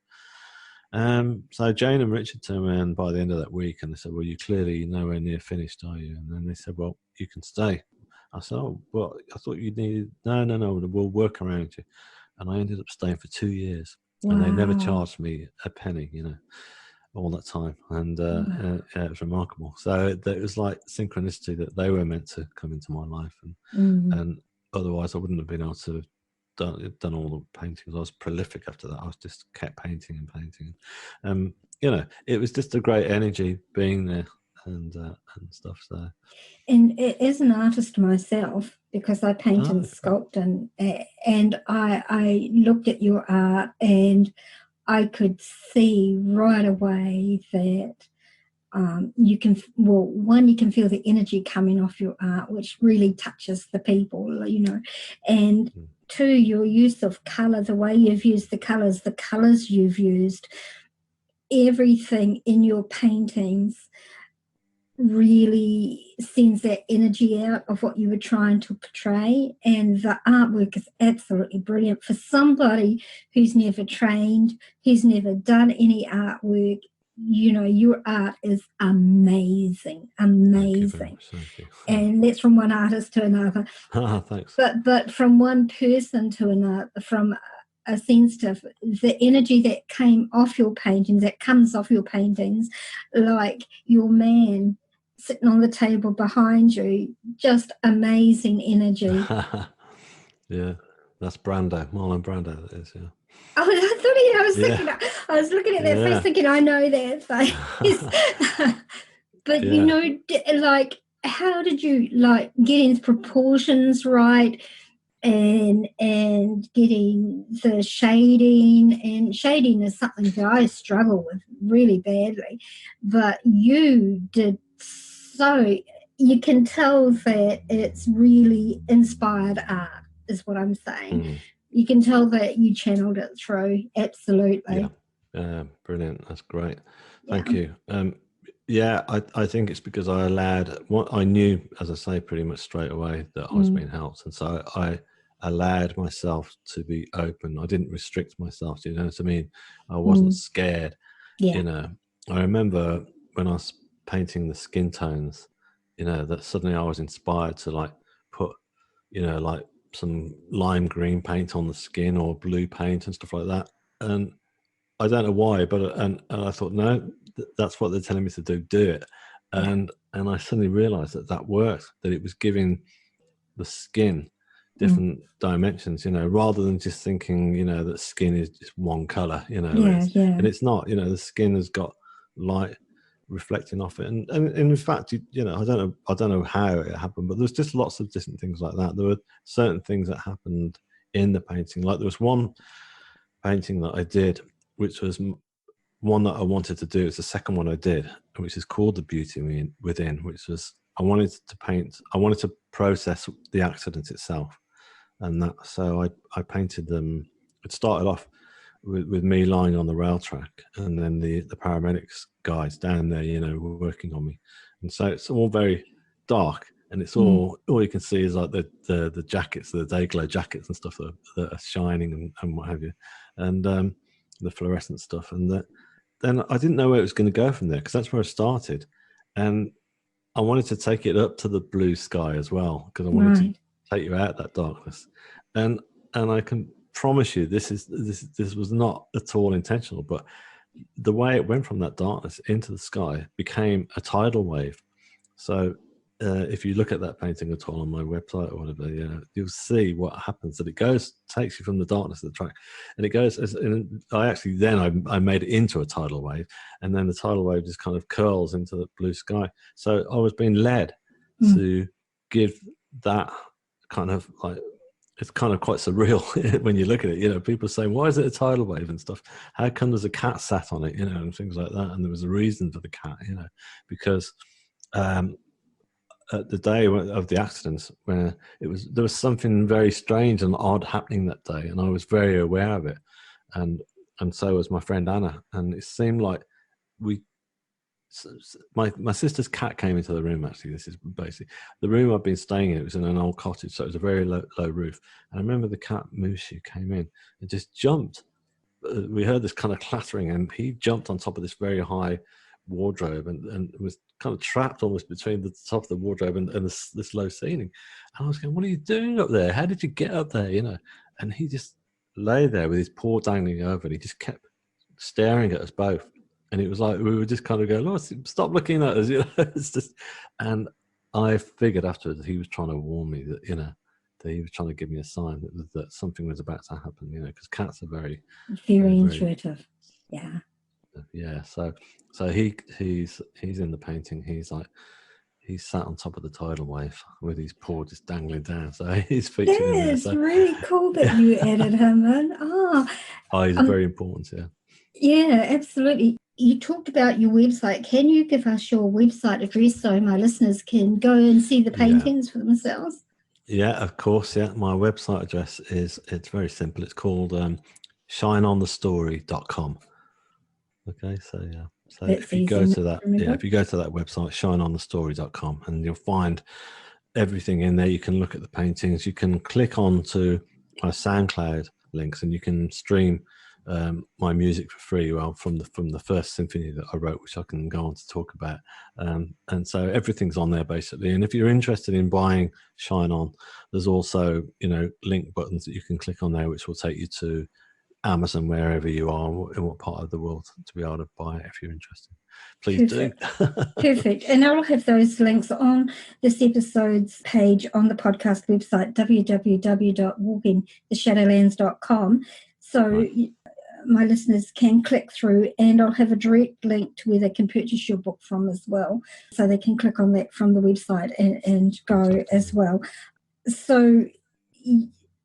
So Jane and Richard turned around by the end of that week, and they said, well, you're clearly nowhere near finished, are you? And then they said, well, you can stay. I said, oh, well, I thought you needed, no, we'll work around you. And I ended up staying for 2 years. Wow. And they never charged me a penny, all that time. And it was remarkable. So it was like synchronicity that they were meant to come into my life. And otherwise I wouldn't have been able to have done all the paintings. I was prolific after that. I was just kept painting and painting. It was just a great energy being there and stuff. So, and as an artist myself, because I paint and sculpt, and I looked at your art, and I could see right away that you can feel the energy coming off your art, which really touches the people, and two, your use of color, the way you've used the colors you've used, everything in your paintings really sends that energy out of what you were trying to portray. And the artwork is absolutely brilliant for somebody who's never trained, who's never done any artwork. Your art is amazing. Thank you. And that's from one artist to another. Thanks. But from one person to another, from a sense of the energy that came off your paintings, that comes off your paintings, like your man sitting on the table behind you, just amazing energy. Yeah, that's Brando, Marlon Brando, that is, yeah. Oh, I was looking at that face thinking, I know that face. But, like, how did you, get his proportions right? and getting the shading, and shading is something that I struggle with really badly, but you did so. You can tell that it's really inspired art, is what I'm saying. You can tell that you channeled it through. Absolutely. Brilliant. That's great. Yeah. Thank you. I think it's because I allowed what I knew, as I say, pretty much straight away that I was being helped, and so I allowed myself to be open. I didn't restrict myself. You know what I mean? I wasn't scared. Yeah. You know, I remember when I was painting the skin tones, you know, that suddenly I was inspired to like put, you know, like some lime green paint on the skin or blue paint and stuff like that. And I don't know why, but and I thought, no, that's what they're telling me to do it. And I suddenly realized that worked, that it was giving the skin different dimensions, you know, rather than just thinking, you know, that skin is just one color, you know, and it's not, you know, the skin has got light reflecting off it. And in fact, you know, I don't know how it happened, but there's just lots of different things like that. There were certain things that happened in the painting. Like there was one painting that I did, which was one that I wanted to do. It's the second one I did, which is called The Beauty Within, which was, I wanted to process the accident itself. And that, so I painted them. It started off with me lying on the rail track, and then the paramedics guys down there, you know, were working on me. And so it's all very dark, and it's all you can see is like the jackets, the day glow jackets and stuff that are shining and what have you, and the fluorescent stuff. And then I didn't know where it was going to go from there, because that's where I started, and I wanted to take it up to the blue sky as well, because I wanted to take you out of that darkness. And I can promise you, this was not at all intentional, but the way it went from that darkness into the sky became a tidal wave. So if you look at that painting at all on my website or whatever, you'll see what happens. That it takes you from the darkness of the track, and it goes. And I made it into a tidal wave, and then the tidal wave just kind of curls into the blue sky. So I was being led to give that kind of like, it's kind of quite surreal when you look at it. You know, people say, "Why is it a tidal wave and stuff? How come there's a cat sat on it?" You know, and things like that. And there was a reason for the cat, you know, because at the day of the accidents, where there was something very strange and odd happening that day, and I was very aware of it, and so was my friend Anna. And it seemed like my sister's cat came into the room. Actually, this is basically the room I've been staying in. It was in an old cottage, so it was a very low roof. And I remember the cat Mushu came in and just jumped. We heard this kind of clattering, and he jumped on top of this very high wardrobe and was kind of trapped almost between the top of the wardrobe and this low ceiling. And I was going, "What are you doing up there? How did you get up there?" You know, and he just lay there with his paw dangling over, and he just kept staring at us both. And it was like we were just kind of going, "Oh, stop looking at us," you know. It's just, and I figured afterwards that he was trying to warn me that, you know, that he was trying to give me a sign that something was about to happen, you know, because cats are very intuitive. Yeah. So he's in the painting. He's sat on top of the tidal wave with his paw just dangling down. So he's featured in there. It's really cool that you added him in. He's very important. Yeah. Yeah, absolutely. You talked about your website. Can you give us your website address so my listeners can go and see the paintings for themselves? Yeah, of course. Yeah, my website address it's very simple. It's called shineonthestory.com. Okay, so yeah. So That's if you go to that, remember? if you go to that website, shineonthestory.com, and you'll find everything in there. You can look at the paintings. You can click on to my SoundCloud links, and you can stream my music for free. Well, from the first symphony that I wrote, which I can go on to talk about. And so everything's on there basically. And if you're interested in buying Shine On, there's also, you know, link buttons that you can click on there, which will take you to Amazon, wherever you are, in what part of the world, to be able to buy it if you're interested. Please do. Perfect. And I'll have those links on this episode's page on the podcast website, www.walkingtheshadowlands.com. So my listeners can click through, and I'll have a direct link to where they can purchase your book from as well. So they can click on that from the website and go as well. So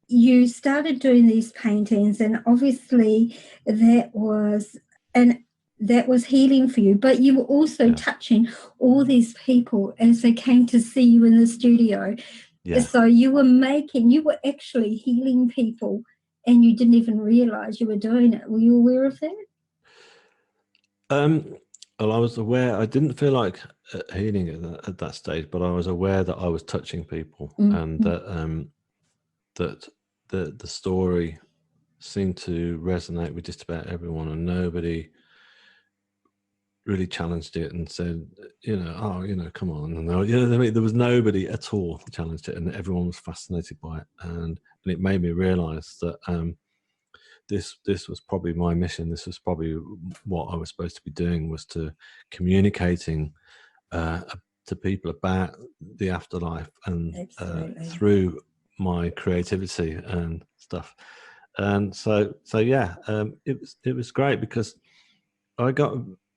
you started doing these paintings, and obviously that was and that was healing for you, but you were also Yeah. touching all these people as they came to see you in the studio. Yeah. So you were actually healing people, and you didn't even realize you were doing it. Were you aware of that? Well, I was aware. I didn't feel like healing at that stage, but I was aware that I was touching people, and that the story seemed to resonate with just about everyone, and nobody really challenged it and said, come on. And there was nobody at all challenged it, and everyone was fascinated by it, and it made me realise that this was probably my mission. This was probably what I was supposed to be doing, was to communicating to people about the afterlife, and through my creativity and stuff. And so yeah, it was great, because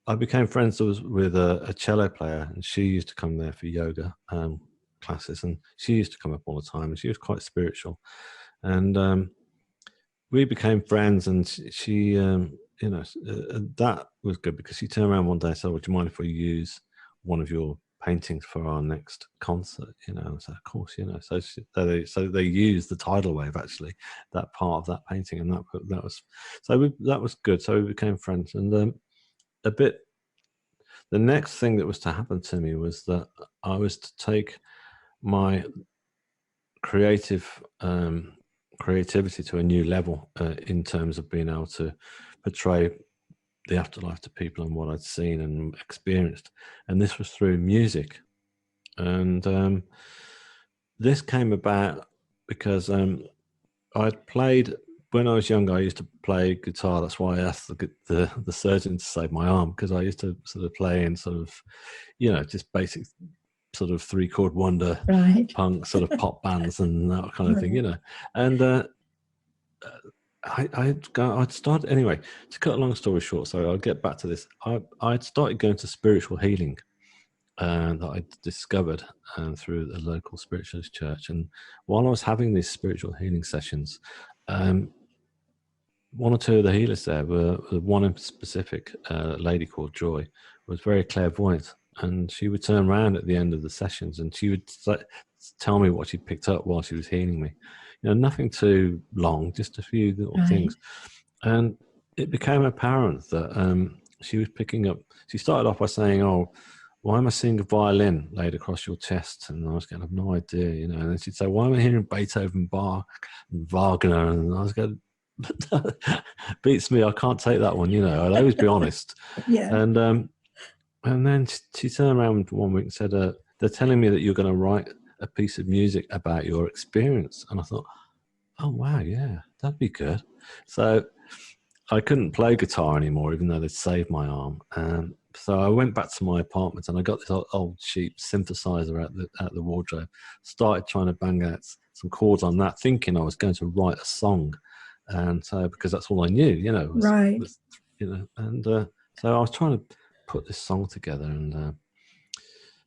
I became friends with a cello player, and she used to come there for yoga classes, and she used to come up all the time, and she was quite spiritual, and we became friends, and she that was good, because she turned around one day and said, "Would you mind if we use one of your paintings for our next concert?" And so of course, so they used the tidal wave, actually, that part of that painting, and that was that was good. So we became friends, and the next thing that was to happen to me was that I was to take my creativity to a new level, in terms of being able to portray the afterlife to people and what I'd seen and experienced. And this was through music. And this came about because I'd played, when I was younger, I used to play guitar. That's why I asked the surgeon to save my arm, because I used to sort of play in sort of, just basic sort of 3-chord wonder, punk sort of pop bands and that kind of thing, And I'd started, anyway, to cut a long story short, so I'll get back to this. I'd started going to spiritual healing that I discovered through the local spiritualist church. And while I was having these spiritual healing sessions, one or two of the healers there were, one in specific, a lady called Joy, was very clairvoyant, and she would turn around at the end of the sessions and she would tell me what she'd picked up while she was healing me. Nothing too long, just a few little things. And it became apparent that she was picking up. She started off by saying, "Oh, why am I seeing a violin laid across your chest?" And I was going, "I have no idea," And then she'd say, "Why am I hearing Beethoven, Bach, and Wagner?" And I was going, "Beats me. I can't take that one." I'd always be honest. Yeah. And then she turned around one week and said, "They're telling me that you're going to write a piece of music about your experience." And I thought, "Oh wow, yeah, that'd be good." So I couldn't play guitar anymore, even though they'd saved my arm. So I went back to my apartment and I got this old cheap synthesizer out the wardrobe. Started trying to bang out some chords on that, thinking I was going to write a song, and so because that's all I knew, so I was trying to put this song together, and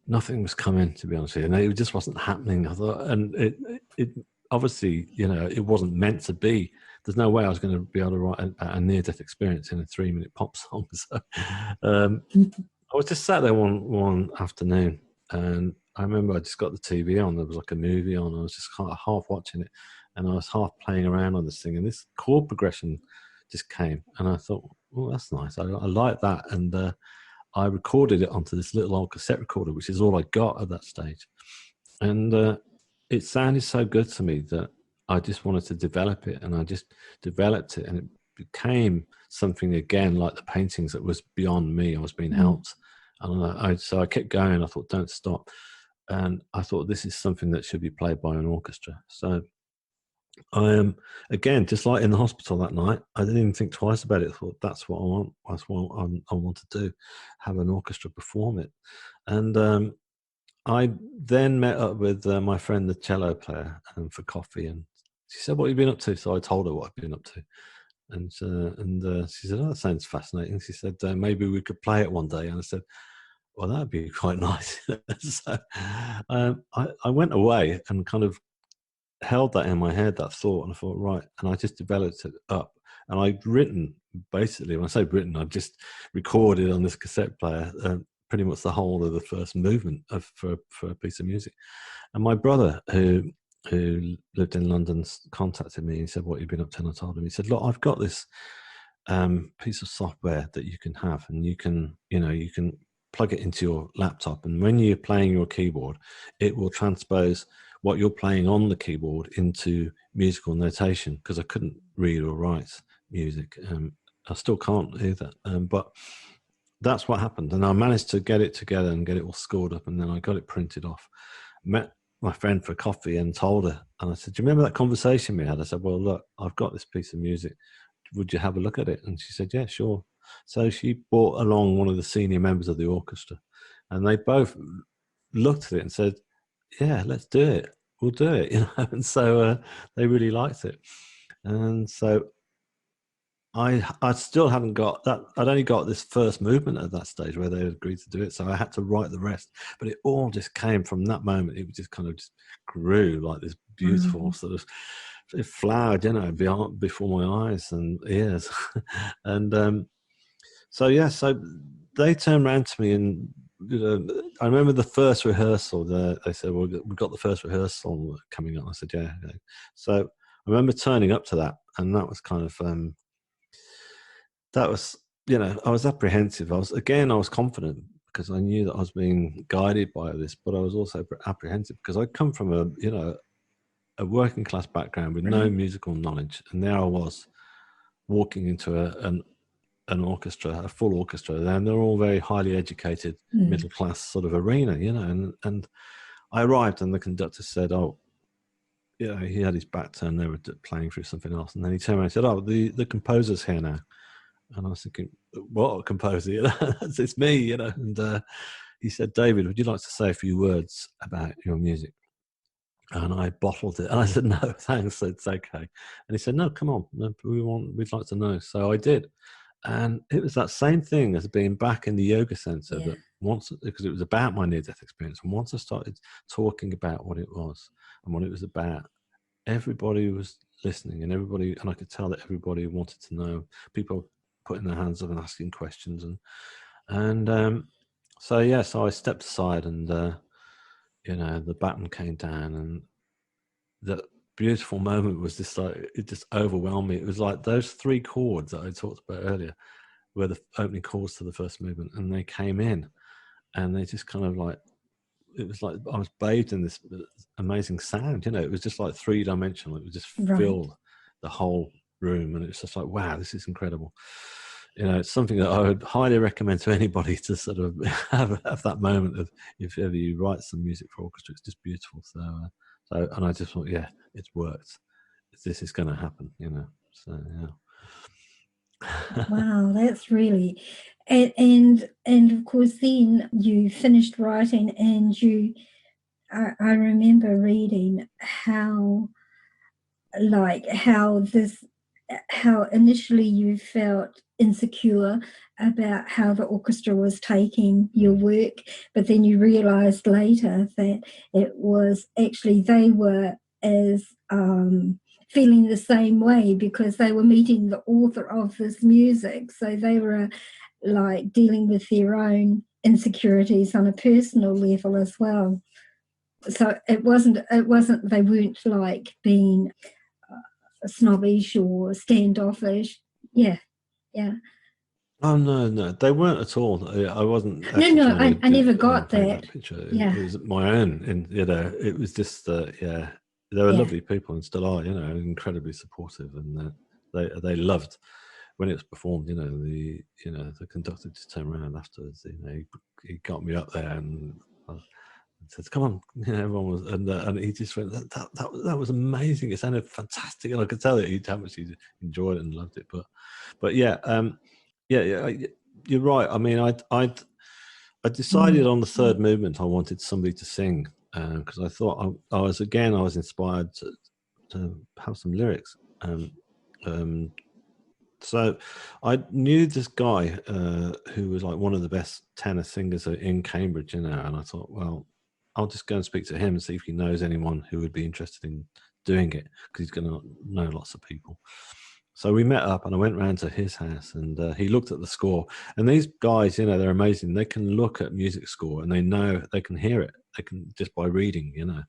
nothing was coming, to be honest with you, and it just wasn't happening. I thought, and it obviously, it wasn't meant to be. There's no way I was going to be able to write a near-death experience in a 3-minute pop song. So I was just sat there one afternoon, and I remember I just got the TV on. There was like a movie on. I was just kind of half watching it, and I was half playing around on this thing, and this chord progression just came, and I thought, "Well, that's nice. I like that." And I recorded it onto this little old cassette recorder, which is all I got at that stage. And it sounded so good to me that I just wanted to develop it, and I just developed it, and it became something again like the paintings that was beyond me. I was being helped, and so I kept going. I thought, don't stop, and I thought this is something that should be played by an orchestra. So I am, again, just like in the hospital that night, I didn't even think twice about it. I thought, that's what I want. That's what I want to do, have an orchestra perform it. And I then met up with my friend, the cello player, for coffee, and she said, "What have you been up to?" So I told her what I've been up to, and she said, "Oh, that sounds fascinating." She said, "Maybe we could play it one day." And I said, "Well, that'd be quite nice." So I went away and kind of held that in my head, that thought, and I thought, right, and I just developed it up. And I'd written, basically, when I say written, I've just recorded on this cassette player pretty much the whole of the first movement for a piece of music. And my brother, who lived in London, contacted me. He said, what you've been up to? And I told him. He said, look, I've got this piece of software that you can have, and you can plug it into your laptop, and when you're playing your keyboard, it will transpose what you're playing on the keyboard into musical notation, because I couldn't read or write music. I still can't either, but that's what happened. And I managed to get it together and get it all scored up, and then I got it printed off. Met my friend for coffee and told her, and I said, do you remember that conversation we had? I said, well, look, I've got this piece of music, would you have a look at it? And she said, yeah, sure. So she brought along one of the senior members of the orchestra, and they both looked at it and said, yeah, let's do it. We'll do it. And so they really liked it. And so I still haven't got that. I'd only got this first movement at that stage where they agreed to do it. So I had to write the rest, but it all just came from that moment. It just kind of just grew like this beautiful sort of, it flowered, before my eyes and ears. And so they turned around to me, and I remember the first rehearsal. They said, well, we've got the first rehearsal coming up. I said, yeah. Okay. So I remember turning up to that, and that was kind of, that was, I was apprehensive. I was confident because I knew that I was being guided by this, but I was also apprehensive because I'd come from a working class background with no musical knowledge, and there I was walking into an orchestra, a full orchestra, and they're all very highly educated, middle class sort of arena, and I arrived, and the conductor said, oh, he had his back turned, they were playing through something else, and then he turned around and said, oh, the composer's here now. And I was thinking, what composer? It's me, and he said, David, would you like to say a few words about your music? And I bottled it, and I said, no, thanks, it's okay. And he said, no, come on, we'd like to know. So I did. And it was that same thing as being back in the yoga center, that once, because it was about my near-death experience, and once I started talking about what it was and what it was about, everybody was listening, and I could tell that everybody wanted to know. People putting their hands up and asking questions, so I stepped aside, and the baton came down, and that beautiful moment was just like, it just overwhelmed me. It was like those three chords that I talked about earlier were the opening chords to the first movement, and they came in, and they just kind of like, it was like I was bathed in this amazing sound. It was just like three-dimensional. It was just filled the whole room, and it was just like, wow, this is incredible. It's something that I would highly recommend to anybody to sort of have that moment of, if ever you write some music for orchestra. It's just beautiful. So and I just thought, yeah, it's worked. This is going to happen, So yeah. Wow, that's really, and of course, then you finished writing, and I remember reading how initially you felt insecure about how the orchestra was taking your work, but then you realized later that it was actually they were as feeling the same way, because they were meeting the author of this music, so they were like dealing with their own insecurities on a personal level as well. So it wasn't they weren't like being snobbish or standoffish. Yeah. Oh no, they weren't at all. I wasn't. No, I never got that. Picture. Yeah. It was my own, and it was just they were lovely people, and still are. Incredibly supportive, and they loved when it was performed. The conductor just turned around afterwards. He got me up there and said, "Come on," everyone was, and he just went, "That was amazing. It sounded fantastic," and I could tell that how much he enjoyed it and loved it. But yeah, you're right. I mean, I decided on the third movement I wanted somebody to sing, because I thought I was inspired to have some lyrics. So I knew this guy who was like one of the best tenor singers in Cambridge, and I thought, well, I'll just go and speak to him and see if he knows anyone who would be interested in doing it because he's going to know lots of people. So we met up and I went round to his house and he looked at the score. And these guys, you know, they're amazing. They can look at music score and they know, they can hear it. They can just by reading, you know.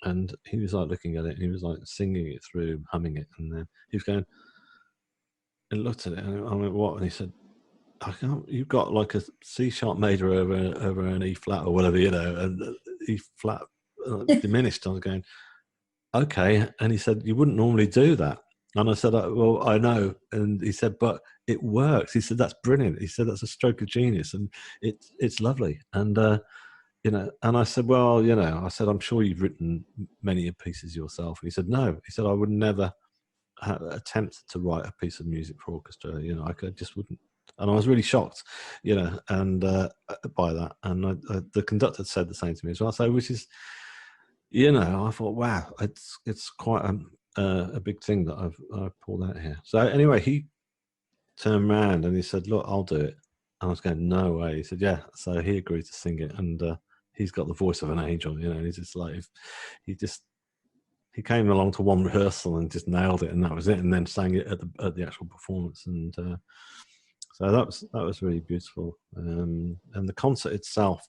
And he was like looking at it and he was like singing it through, humming it. And then he was going and looked at it and I went, what? And he said, you've got like a C sharp major over an E flat or whatever, you know, and E flat diminished. I was going, okay. And he said, you wouldn't normally do that. And I said, well, I know. And he said, but it works. He said, that's brilliant. He said, that's a stroke of genius. And it's lovely. And, you know, and I said, well, you know, I said, I'm sure you've written many pieces yourself. And he said, no. He said, I would never attempt to write a piece of music for orchestra. You know, just wouldn't. And I was really shocked, you know, and by that. And the conductor said the same to me as well. So, which is, you know, I thought, wow, it's quite a big thing that I've pulled out here. So anyway, he turned around and he said, look, I'll do it. And I was going, no way. He said, yeah. So he agreed to sing it, and he's got the voice of an angel, you know. And he's just like, he came along to one rehearsal and just nailed it, and that was it. And then sang it at the actual performance, and so that was really beautiful. And the concert itself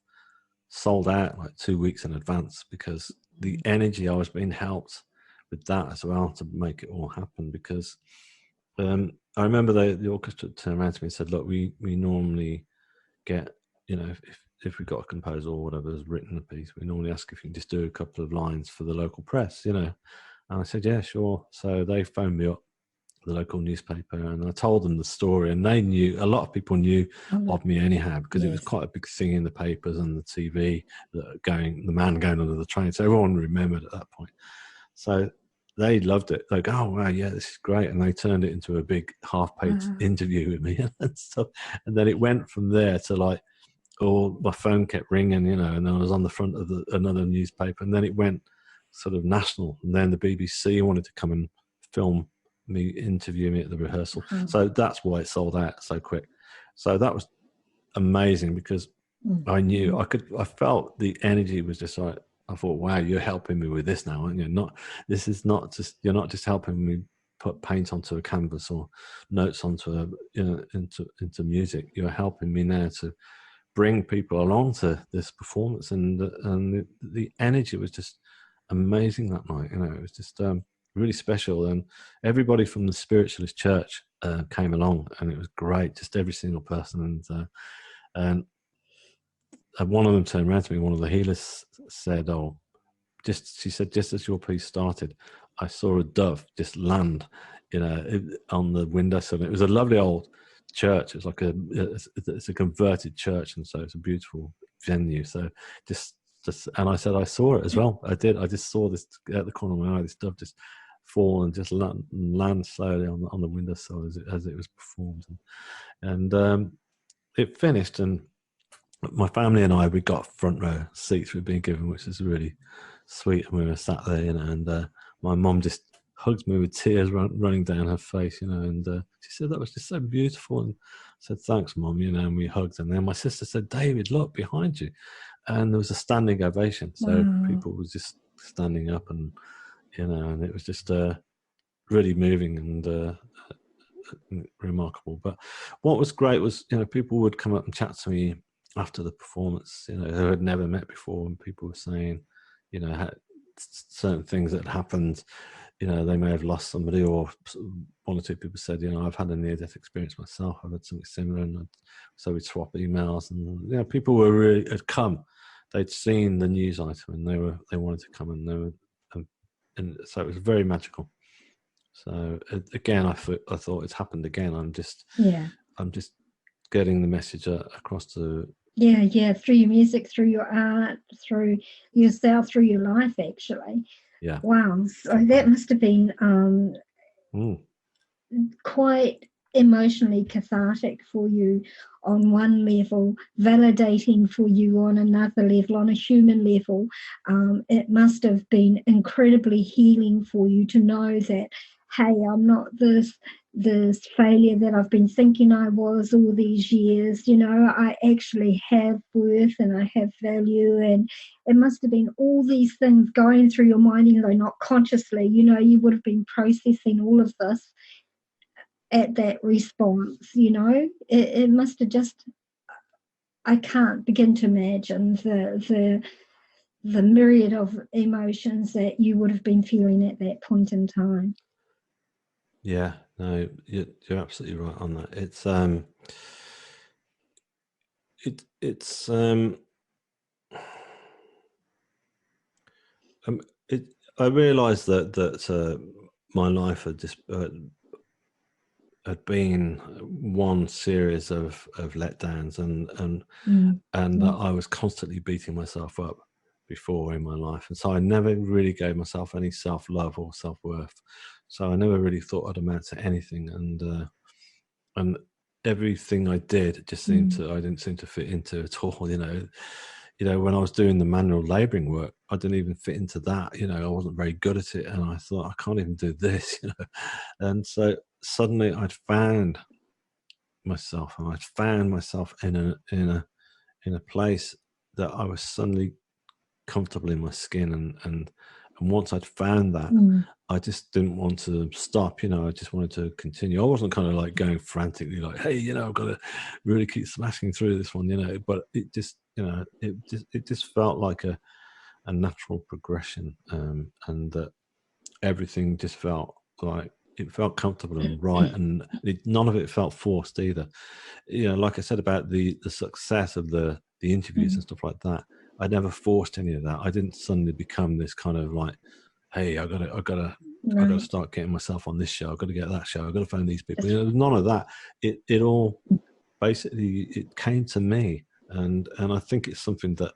sold out like 2 weeks in advance because the energy, I was being helped with that as well to make it all happen. Because I remember the orchestra turned around to me and said, look, we normally get, you know, if we got a composer or whatever has written a piece, we normally ask if you can just do a couple of lines for the local press, you know. And I said, yeah, sure. So they phoned me up, the local newspaper, and I told them the story, and they knew, a lot of people knew of me anyhow, because it was quite a big thing in the papers and the TV, the man going under the train. So everyone remembered at that point. So they loved it. Like, oh wow, yeah, this is great. And they turned it into a big half-page interview with me and stuff. And then it went from there to like, my phone kept ringing, you know, and then I was on the front of another newspaper, and then it went sort of national. And then the BBC wanted to come and film me, interview me at the rehearsal. So that's why it sold out so quick. So that was amazing, because I knew I felt the energy was just like, I thought, wow, you're helping me with this now, aren't you? You're not just helping me put paint onto a canvas or notes onto into music. You're helping me now to bring people along to this performance, and the energy was just amazing that night. You know, it was just really special, and everybody from the Spiritualist Church came along, and it was great. Just every single person, and one of them turned around to me. One of the healers said, she said, just as your piece started, I saw a dove just land, you know, on the windowsill. It was a lovely old church. It's like it's a converted church, and so it's a beautiful venue. So just and I said I saw it as well. I did. I just saw this at the corner of my eye, this dove just fall and just land slowly on the windowsill as it was performed, and it finished, and my family and we got front row seats we'd been given, which is really sweet. And we were sat there, you know, and my mum just hugged me with tears running down her face, you know, and she said that was just so beautiful, and I said, thanks, Mum, you know, and we hugged. And then my sister said, David, look behind you, and there was a standing ovation. So people were just standing up, and you know, and it was just really moving and remarkable. But what was great was, you know, people would come up and chat to me after the performance, you know, who had never met before, and people were saying, you know, certain things that happened. You know, they may have lost somebody, or one or two people said, you know, I've had a near-death experience myself. I've had something similar, and so we'd swap emails, and you know, people had come. They'd seen the news item, and they wanted to come, and and so it was very magical. So again, I thought it's happened again. I'm just getting the message across to. Yeah, through your music, through your art, through yourself, through your life, actually. Yeah. Wow. So that must have been quite emotionally cathartic for you on one level, validating for you on another level, on a human level. It must have been incredibly healing for you to know that, hey, I'm not this failure that I've been thinking I was all these years. I actually have worth and I have value. And it must have been all these things going through your mind, not consciously. You would have been processing all of this at that response. It must have just, I can't begin to imagine the myriad of emotions that you would have been feeling at that point in time. Yeah, no, you're absolutely right on that. I realised that my life had been one series of letdowns, and that I was constantly beating myself up before in my life, and so I never really gave myself any self-love or self-worth. So I never really thought I'd amount to anything, and everything I did just I didn't seem to fit into at all. When I was doing the manual labouring work, I didn't even fit into that. I wasn't very good at it, and I thought, I can't even do this. And so suddenly I'd found myself, and I'd found myself in a place that I was suddenly comfortable in my skin, and once I'd found that, I just didn't want to stop. I just wanted to continue. I wasn't kind of like going frantically like, hey, I've got to really keep smashing through this one, but it just it just felt like a natural progression, and that everything just felt like it felt comfortable and right, and none of it felt forced either. Like I said about the success of the interviews and stuff like that, I never forced any of that. I didn't suddenly become this kind of like, hey, I gotta start getting myself on this show. I've got to get that show. I've got to find these people. None of that. It all basically it came to me, and I think it's something that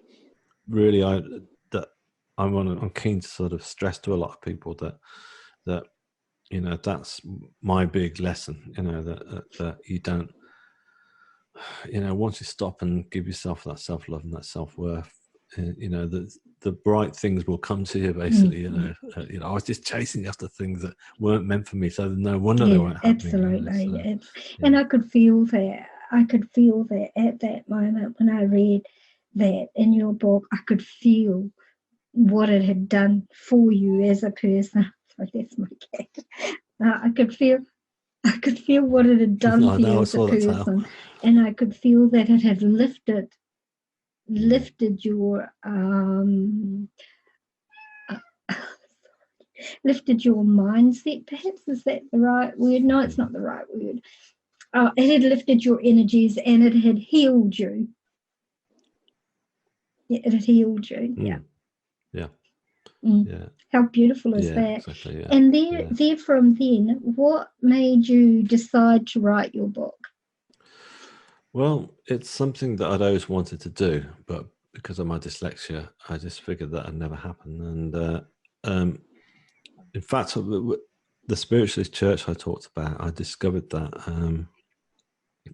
really I'm keen to sort of stress to a lot of people that that's my big lesson. That you don't. Once you stop and give yourself that self-love and that self-worth, the bright things will come to you, basically. I was just chasing after things that weren't meant for me, so no wonder they weren't happening. Absolutely. And I could feel that. At that moment when I read that in your book, I could feel what it had done for you as a person. Sorry, that's my cat. I could feel what it had done for you as a person, and I could feel that it had lifted your lifted your mindset. Perhaps is that the right word? No, it's not the right word. It had lifted your energies, and it had healed you. Yeah, it had healed you. Yeah. How beautiful is that? Exactly, yeah. And there from then, what made you decide to write your book? Well, it's something that I'd always wanted to do, but because of my dyslexia, I just figured that would never happen. And in fact, the spiritualist church I talked about, I discovered that,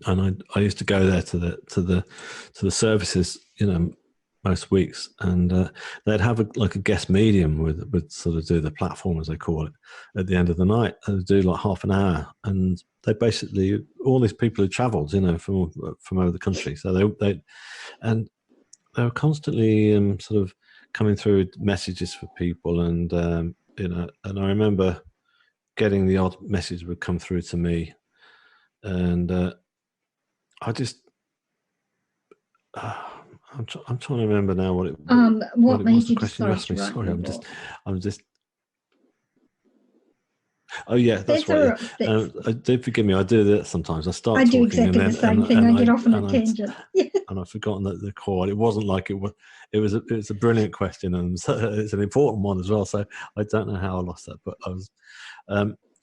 and I used to go there to the services, most weeks, and they'd have a guest medium with sort of do the platform, as they call it, at the end of the night. They'd do like half an hour, and they basically, all these people who travelled, from over the country, so they were constantly sort of coming through messages for people, and and I remember getting the odd message would come through to me, and I just. I'm trying to remember now what it was the question you asked me. Sorry, I'm just. Oh yeah, that's right. Do forgive me. I do that sometimes. I start talking. I do exactly the same thing. I get off on a tangent. And I've forgotten the core. It wasn't like it was. It was a brilliant question, and it's an important one as well. So I don't know how I lost that, but I was.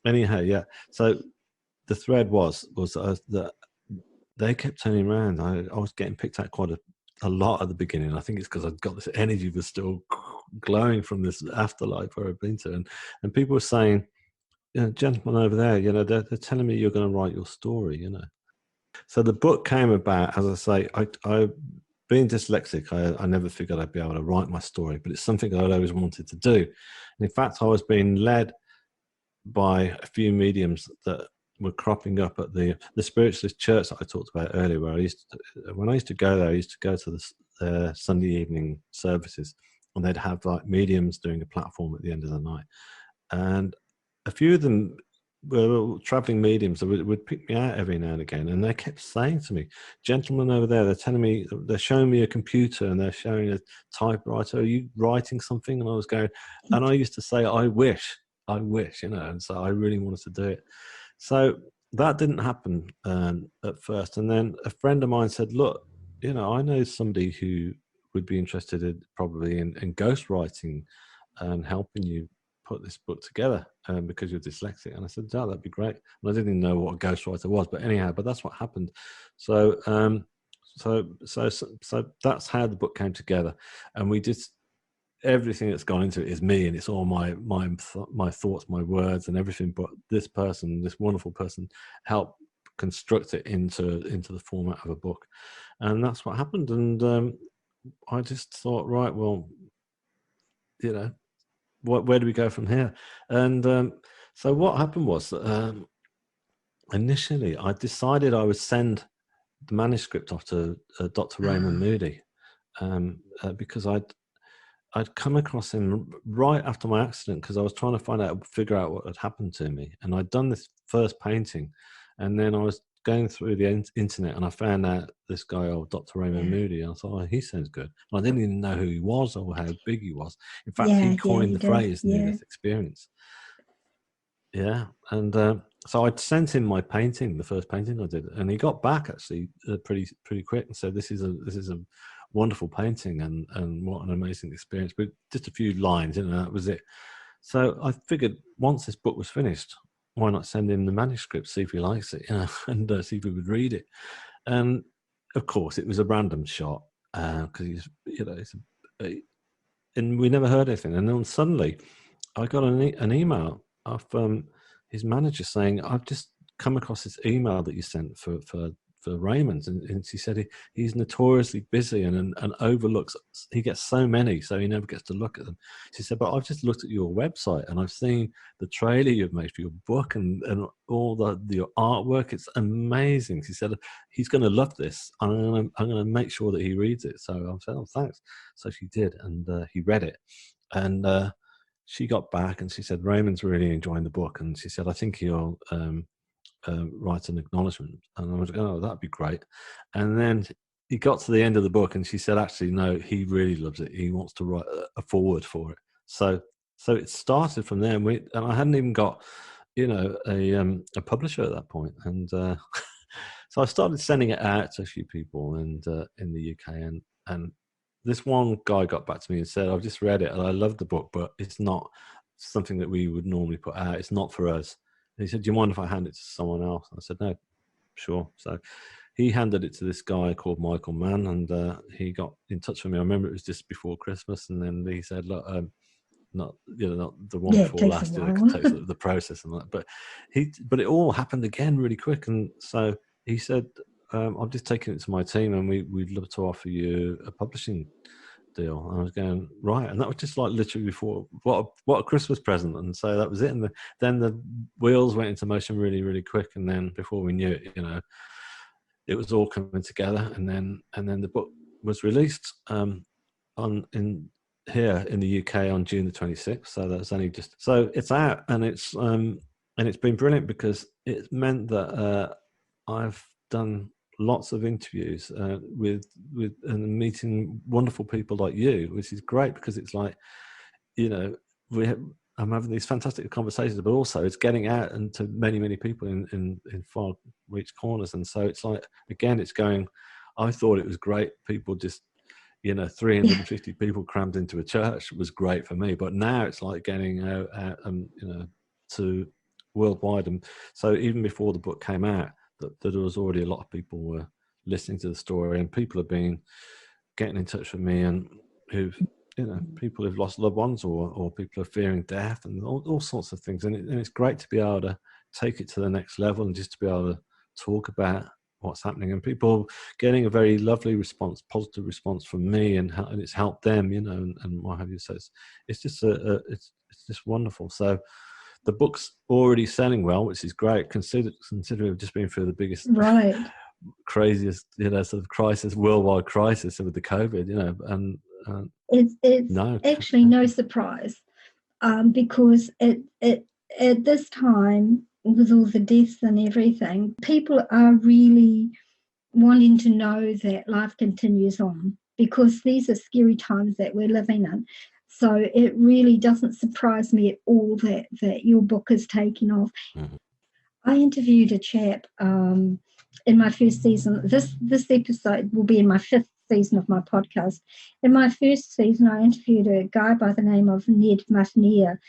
Anyhow, yeah. So the thread was that they kept turning around. I was getting picked at quite a lot at the beginning. I think it's because I'd got this energy was still glowing from this afterlife where I've been to, and people were saying, gentlemen over there, they're telling me you're going to write your story, So the book came about, as I say, I being dyslexic, I never figured I'd be able to write my story, but it's something that I'd always wanted to do. And in fact, I was being led by a few mediums that were cropping up at the spiritualist church that I talked about earlier, where when I used to go there, I used to go to the Sunday evening services, and they'd have like mediums doing a platform at the end of the night. And a few of them were traveling mediums that would pick me out every now and again. And they kept saying to me, gentlemen over there, they're showing me a computer and they're showing a typewriter. Are you writing something? And I was going, and I used to say, I wish, and so I really wanted to do it. So that didn't happen at first. And then a friend of mine said, look, I know somebody who would be interested probably in ghostwriting and helping you put this book together because you're dyslexic. And I said, oh, that'd be great. And I didn't even know what a ghostwriter was, but anyhow, that's what happened. So that's how the book came together. And we just, everything that's gone into it is me, and it's all my thoughts, my words and everything. But this wonderful person helped construct it into the format of a book. And that's what happened. And I just thought, right, well, where do we go from here? And so what happened was initially I decided I would send the manuscript off to Dr. Raymond Moody because I'd come across him right after my accident because I was trying to figure out what had happened to me. And I'd done this first painting, and then I was going through the internet and I found out this guy, Dr. Raymond Moody. And I thought, he sounds good. And I didn't even know who he was or how big he was. In fact, he coined the phrase near-death experience. Yeah. And so I'd sent him my painting, the first painting I did, and he got back actually pretty quick and said, this is a wonderful painting and what an amazing experience. But just a few lines, that was it. So I figured once this book was finished, why not send him the manuscript, see if he likes it, and see if he would read it. And of course, it was a random shot because and we never heard anything. And then suddenly, I got an email of his manager saying, "I've just come across this email that you sent for Raymond," and she said he's notoriously busy and overlooks. He gets so many, so he never gets to look at them. She said, "But I've just looked at your website and I've seen the trailer you've made for your book and all the artwork. It's amazing." She said, "He's going to love this. I'm going to make sure that he reads it." So I said, "Oh, thanks." So she did, and he read it, and she got back and she said, "Raymond's really enjoying the book," and she said, "I think he'll write an acknowledgement." And I was like, "Oh, that'd be great." And then he got to the end of the book and she said, "Actually, no, he really loves it. He wants to write a foreword for it." So it started from there, and I hadn't even got a publisher at that point. And so I started sending it out to a few people and in the UK, and this one guy got back to me and said, "I've just read it and I love the book, but it's not something that we would normally put out. It's not for us." And he said, "Do you mind if I hand it to someone else?" I said, "No, sure." So he handed it to this guy called Michael Mann, and he got in touch with me. I remember it was just before Christmas, and then he said, "Look, not the one before last year, it takes the process and that." But it all happened again really quick, and so he said, "I've just taken it to my team, and we'd love to offer you a publishing deal." And I was going, right, and that was just like literally before what a Christmas present. And so that was it. And then the wheels went into motion really, really quick. And then before we knew it, it was all coming together. And then the book was released here in the UK on June the 26th. So that's only so it's out, and it's been brilliant because it meant that I've done lots of interviews with and meeting wonderful people like you, which is great because it's like, I'm having these fantastic conversations, but also it's getting out and to many, many people in far reach corners. And so it's like, again, it's going, I thought it was great. People just, 350 people crammed into a church was great for me. But now it's like getting out to worldwide. And so even before the book came out, that there was already a lot of people were listening to the story, and people have been getting in touch with me, and people who've lost loved ones or people are fearing death and all sorts of things. And it's great to be able to take it to the next level and just to be able to talk about what's happening, and people getting a very lovely response, positive response from me, and it's helped them, and what have you. So it's just it's just wonderful. So the book's already selling well, which is great. Considering we've just been through the biggest, Right. craziest, sort of crisis, worldwide crisis with the COVID, and It's no, actually no surprise, because at this time, with all the deaths and everything, people are really wanting to know that life continues on, because these are scary times that we're living in. So it really doesn't surprise me at all that your book is taking off. Mhm. I interviewed a chap in my first season. This episode will be in my 5th season of my podcast. In my first season, I interviewed a guy by the name of Ned Martinier,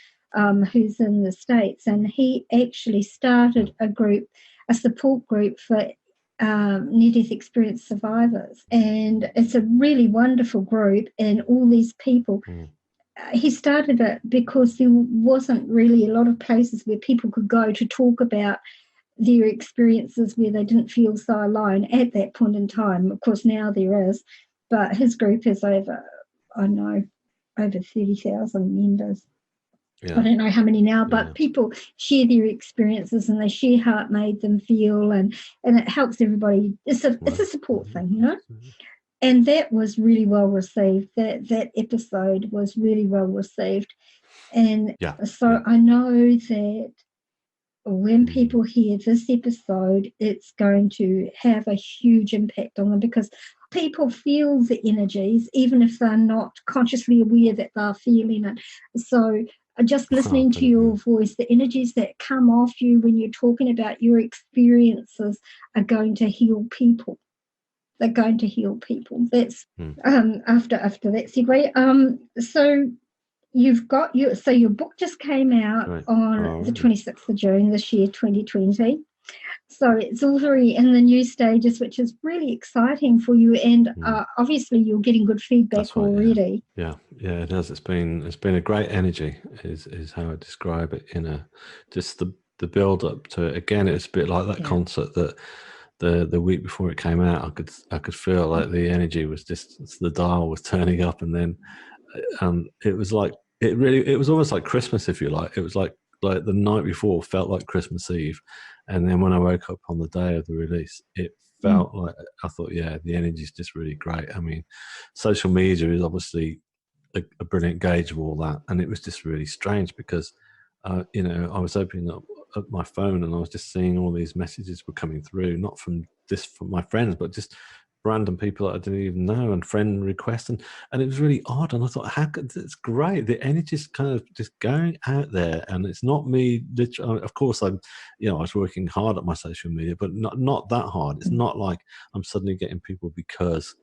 who's in the States, and he actually started a support group for near-death experience survivors. And it's a really wonderful group, and all these people. He started it because there wasn't really a lot of places where people could go to talk about their experiences, where they didn't feel so alone at that point in time. Of course, now there is, but his group is over 30,000 members. Yeah. I don't know how many now, but people share their experiences and they share how it made them feel, and it helps everybody. It's a support thing, And that was really well received. That episode was really well received. And so I know that when people hear this episode, it's going to have a huge impact on them, because people feel the energies, even if they're not consciously aware that they're feeling it. So just listening to your voice, the energies that come off you when you're talking about your experiences are going to heal people. They're going to heal people. That's after that segue. So you've got your book just came out on the 26th of June this year, 2020. So it's already in the new stages, which is really exciting for you. And obviously you're getting good feedback already. Yeah, it has. It's been a great energy, is how I describe it. Just the build up to it. Again, it's a bit like that concert that the week before it came out, I could feel like the energy was just, the dial was turning up, and then it was like, it was almost like Christmas, if you like. It was like the night before felt like Christmas Eve, and then when I woke up on the day of the release, it felt like, I thought, the energy is just really great. I mean, social media is obviously a brilliant gauge of all that, and it was just really strange because I was opening up my phone and I was just seeing all these messages were coming through, not from my friends, but just random people that I didn't even know, and friend requests, and it was really odd. And I thought, it's great. The energy's kind of just going out there, and it's not me. Literally, of course, I was working hard at my social media, but not that hard. It's not like I'm suddenly getting people because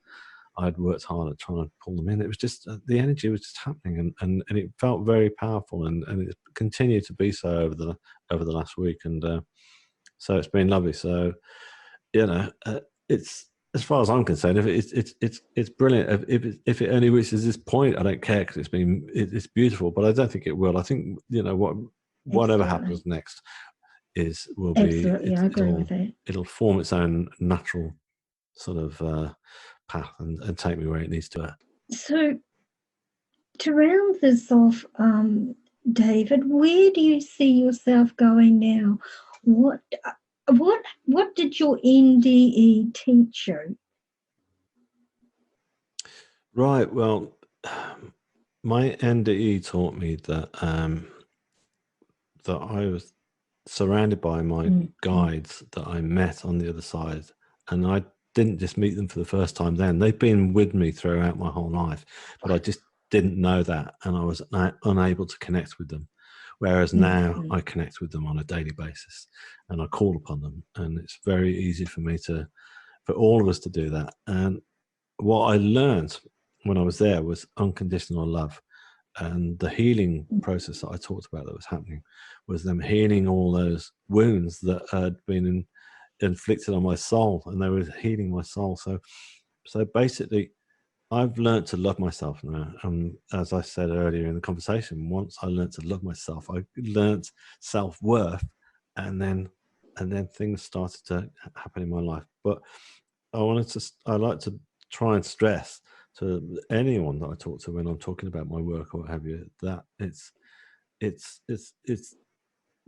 I'd worked hard at trying to pull them in. It was just the energy was just happening, and it felt very powerful, and it continued to be so over the last week, and so it's been lovely. So it's, as far as I'm concerned, if it's brilliant. If it only reaches this point, I don't care, because it's beautiful. But I don't think it will. I think whatever happens next will be. Absolutely, I agree with that. It'll form its own natural sort of path and take me where it needs to. So to round this off, David, where do you see yourself going now? What did your NDE teach you? Right. Well, my NDE taught me that that I was surrounded by my guides that I met on the other side, and I didn't just meet them for the first time then. They've been with me throughout my whole life, but I just didn't know that, and I was unable to connect with them. Whereas now I connect with them on a daily basis, and I call upon them, and it's very easy for all of us to do that. And what I learned when I was there was unconditional love, and the healing process that I talked about that was happening was them healing all those wounds that had been inflicted on my soul, and they were healing my soul. So basically, I've learned to love myself now. As I said earlier in the conversation, once I learned to love myself, I learned self-worth, and then things started to happen in my life. But I like to try and stress to anyone that I talk to when I'm talking about my work or what have you, that it's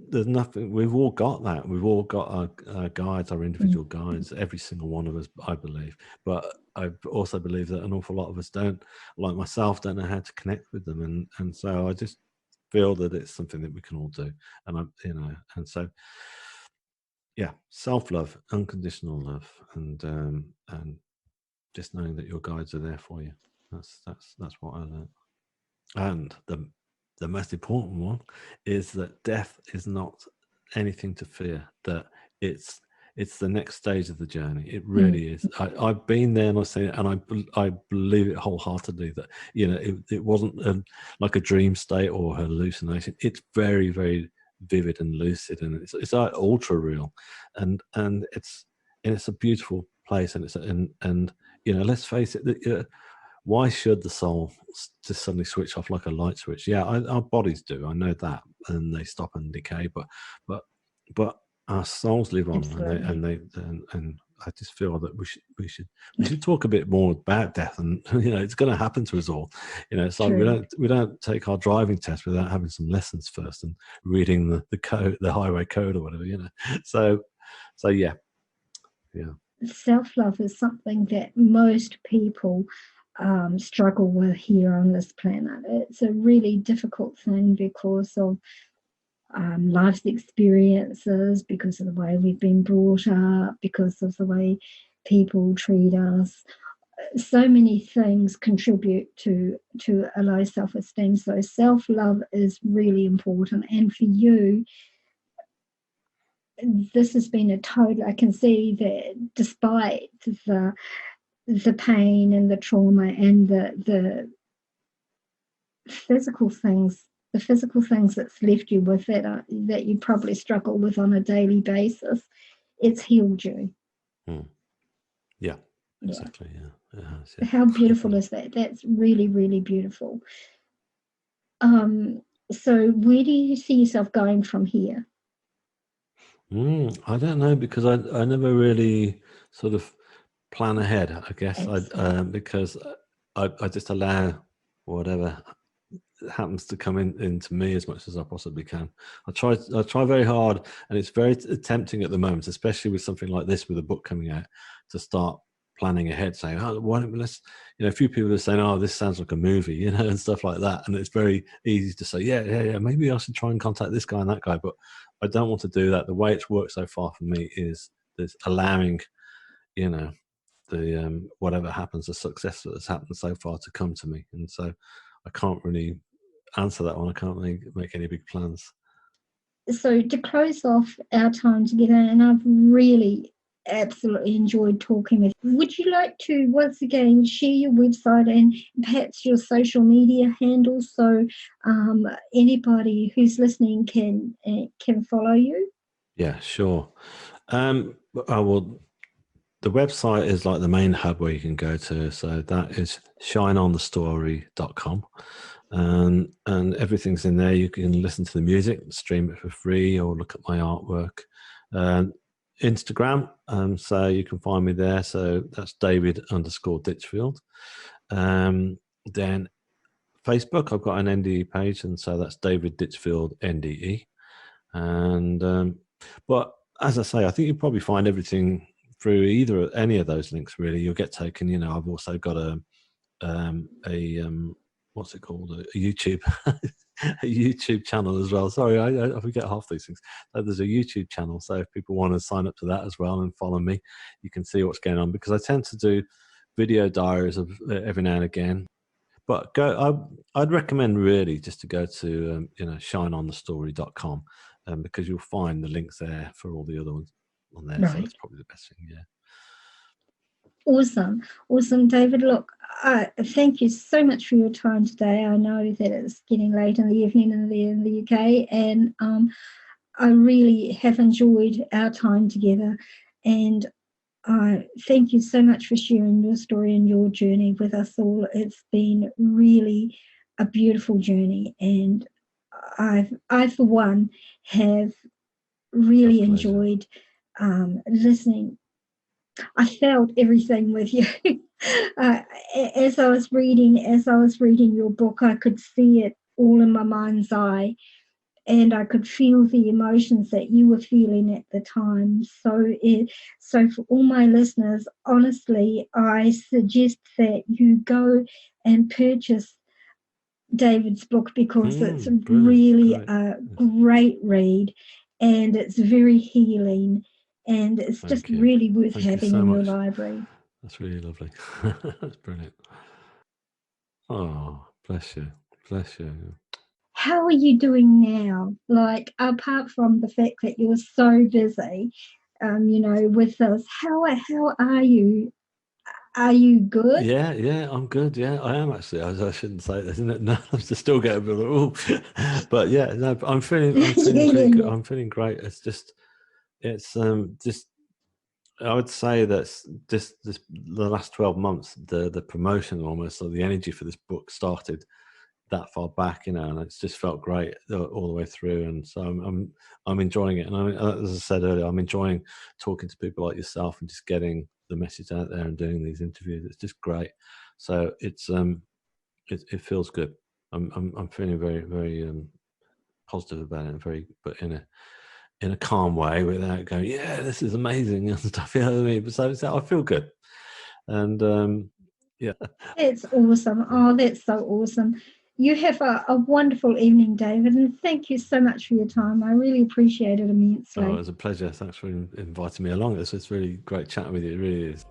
there's nothing. We've all got that. We've all got our guides, our individual guides. Every single one of us, I believe. But I also believe that an awful lot of us don't, like myself, don't know how to connect with them, and so I just feel that it's something that we can all do. And and so yeah, self-love, unconditional love, and just knowing that your guides are there for you. That's what I learned. And the most important one is that death is not anything to fear. That it's the next stage of the journey. It really is. I've been there, and I've seen it, and I believe it wholeheartedly that it wasn't like a dream state or hallucination. It's very, very vivid and lucid, and it's like ultra real, and it's a beautiful place, and let's face it. Why should the soul just suddenly switch off like a light switch? Yeah, our bodies do. I know that, and they stop and decay. But our souls live on, and I just feel that we should talk a bit more about death, and it's going to happen to us all. It's like we don't take our driving test without having some lessons first and reading the code, the highway code or whatever. So yeah. Self-love is something that most people struggle with here on this planet. It's a really difficult thing because of life's experiences, because of the way we've been brought up, because of the way people treat us. So many things contribute to a low self-esteem. So self-love is really important. And for you, this has been a total, I can see that despite the pain and the trauma and the physical things that's left you with that you probably struggle with on a daily basis, it's healed you. Yeah, exactly. Yeah, it has, yeah. How beautiful is that? That's really, really beautiful. So where do you see yourself going from here? I don't know, because I never really sort of plan ahead, I guess. Because I just allow whatever happens to come into me as much as I possibly can. I try very hard, and it's very tempting at the moment, especially with something like this, with a book coming out, to start planning ahead, saying, "Oh, why don't we let's." A few people are saying, "Oh, this sounds like a movie," and stuff like that. And it's very easy to say, "Yeah, maybe I should try and contact this guy and that guy," but I don't want to do that. The way it's worked so far for me is this allowing, the whatever happens, the success that has happened so far, to come to me, and so I can't really answer that one. I can't really make any big plans. So to close off our time together, and I've really absolutely enjoyed talking with you, would you like to once again share your website and perhaps your social media handles so anybody who's listening can follow you? Yeah, sure. Well, the website is like the main hub where you can go to. So that is shineonthestory.com. And everything's in there. You can listen to the music, stream it for free, or look at my artwork. Instagram, so you can find me there. So that's David_Ditchfield. Then Facebook, I've got an NDE page, and so that's David Ditchfield NDE. And but as I say, I think you'll probably find everything through any of those links. Really, you'll get taken. I've also got a what's it called? A YouTube, a YouTube channel as well. Sorry, I forget half these things. So there's a YouTube channel. So if people want to sign up to that as well and follow me, you can see what's going on, because I tend to do video diaries of every now and again. But I'd recommend really just to go to shineonthestory.com, because you'll find the links there for all the other ones on there. Right. So that's probably the best thing. Yeah. Awesome, David. Look, thank you so much for your time today. I know that it's getting late in the evening in the UK, and I really have enjoyed our time together. And thank you so much for sharing your story and your journey with us all. It's been really a beautiful journey, and I for one have really enjoyed listening. I felt everything with you. As I was reading your book, I could see it all in my mind's eye. and I could feel the emotions that you were feeling at the time. So for all my listeners, honestly, I suggest that you go and purchase David's book because it's Brilliant. really Great. a great read, and it's very healing, and it's just Thank you. really worth Thank you having so in your much. library. That's really lovely. That's brilliant. Oh, bless you. Bless you. How are you doing now? Like, apart from the fact that you're so busy, with this, how are you? Are you good? Yeah, I'm good. Yeah, I am actually. I shouldn't say this, isn't it? No, I'm still getting a bit of, but yeah, no, I'm Yeah, feeling yeah, pretty good. yeah. I'm feeling great. It's just, I would say that's this the last 12 months, the promotion almost, or the energy for this book started that far back, and it's just felt great all the way through, and so I'm enjoying it. And as I said earlier, I'm enjoying talking to people like yourself and just getting the message out there and doing these interviews. It's just great. So it feels good. I'm feeling very very positive about it, and but in a calm way, without going, yeah, this is amazing and stuff. You know what I mean? So I feel good, and yeah. That's awesome. Oh, that's so awesome. You have a wonderful evening, David, and thank you so much for your time. I really appreciate it Oh, it immensely. was a pleasure. Thanks for inviting me along. It's really great chatting with you. It really is.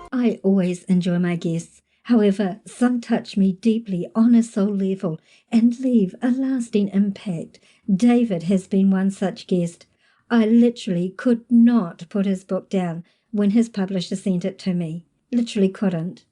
I always enjoy my guests. However, some touch me deeply on a soul level and leave a lasting impact. David has been one such guest. I literally could not put his book down when his publisher sent it to me. Literally couldn't.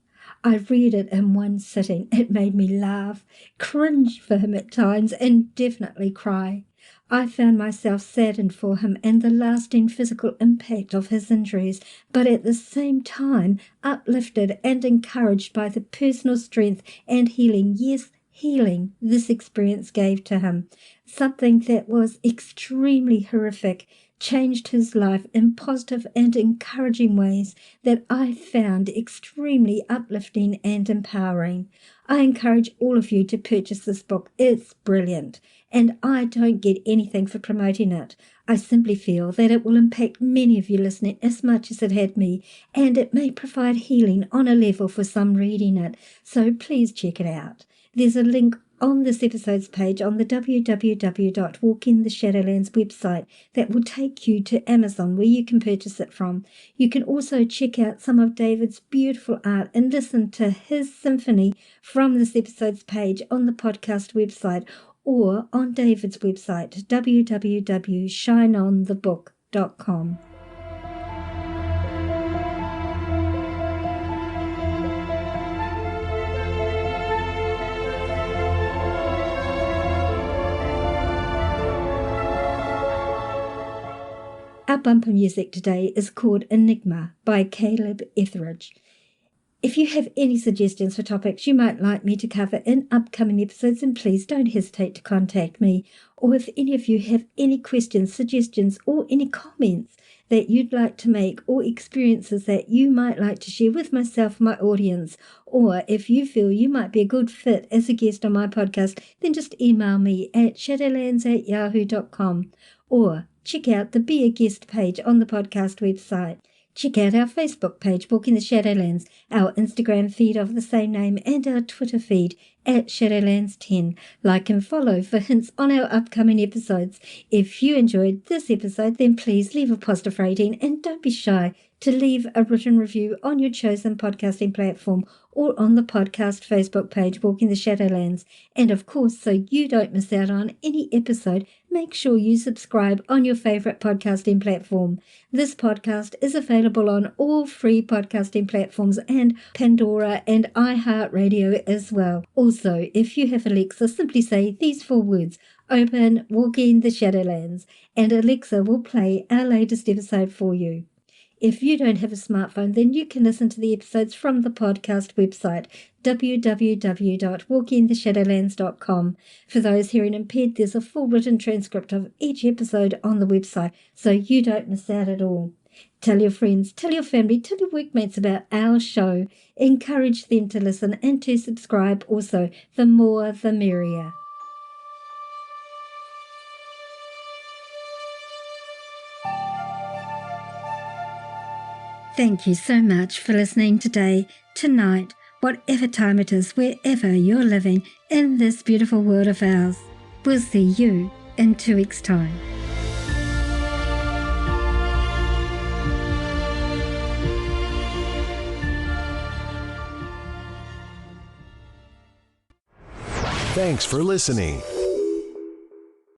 I read it in one sitting. It made me laugh, cringe for him at times, and definitely cry. I found myself saddened for him and the lasting physical impact of his injuries, but at the same time uplifted and encouraged by the personal strength and healing, yes, healing, this experience gave to him. Something that was extremely horrific changed his life in positive and encouraging ways that I found extremely uplifting and empowering. I encourage all of you to purchase this book. It's brilliant, and I don't get anything for promoting it. I simply feel that it will impact many of you listening as much as it had me, and it may provide healing on a level for some reading it. So please check it out. There's a link on this episode's page on the www.walkingtheshadowlands website that will take you to Amazon where you can purchase it from. You can also check out some of David's beautiful art and listen to his symphony from this episode's page on the podcast website or on David's website, www.shineonthebook.com. Our bumper music today is called Enigma by Caleb Etheridge. If you have any suggestions for topics you might like me to cover in upcoming episodes, then please don't hesitate to contact me. Or if any of you have any questions, suggestions, or any comments that you'd like to make, or experiences that you might like to share with myself and my audience, or if you feel you might be a good fit as a guest on my podcast, then just email me at shadowlands@yahoo.com, or check out the Be a Guest page on the podcast website. Check out our Facebook page, Walking the Shadowlands, our Instagram feed of the same name, and our Twitter feed at Shadowlands10. Like and follow for hints on our upcoming episodes. If you enjoyed this episode, then please leave a positive rating and don't be shy to leave a written review on your chosen podcasting platform or on the podcast Facebook page, Walking the Shadowlands. And of course, so you don't miss out on any episode, make sure you subscribe on your favorite podcasting platform. This podcast is available on all free podcasting platforms and Pandora and iHeartRadio as well. Also, if you have Alexa, simply say these 4 words: open Walking the Shadowlands, and Alexa will play our latest episode for you. If you don't have a smartphone, then you can listen to the episodes from the podcast website, www.walkingtheshadowlands.com. For those hearing impaired, there's a full written transcript of each episode on the website, so you don't miss out at all. Tell your friends, tell your family, tell your workmates about our show. Encourage them to listen and to subscribe also. The more, the merrier. Thank you so much for listening today, tonight, whatever time it is, wherever you're living in this beautiful world of ours. We'll see you in 2 weeks' time. Thanks for listening.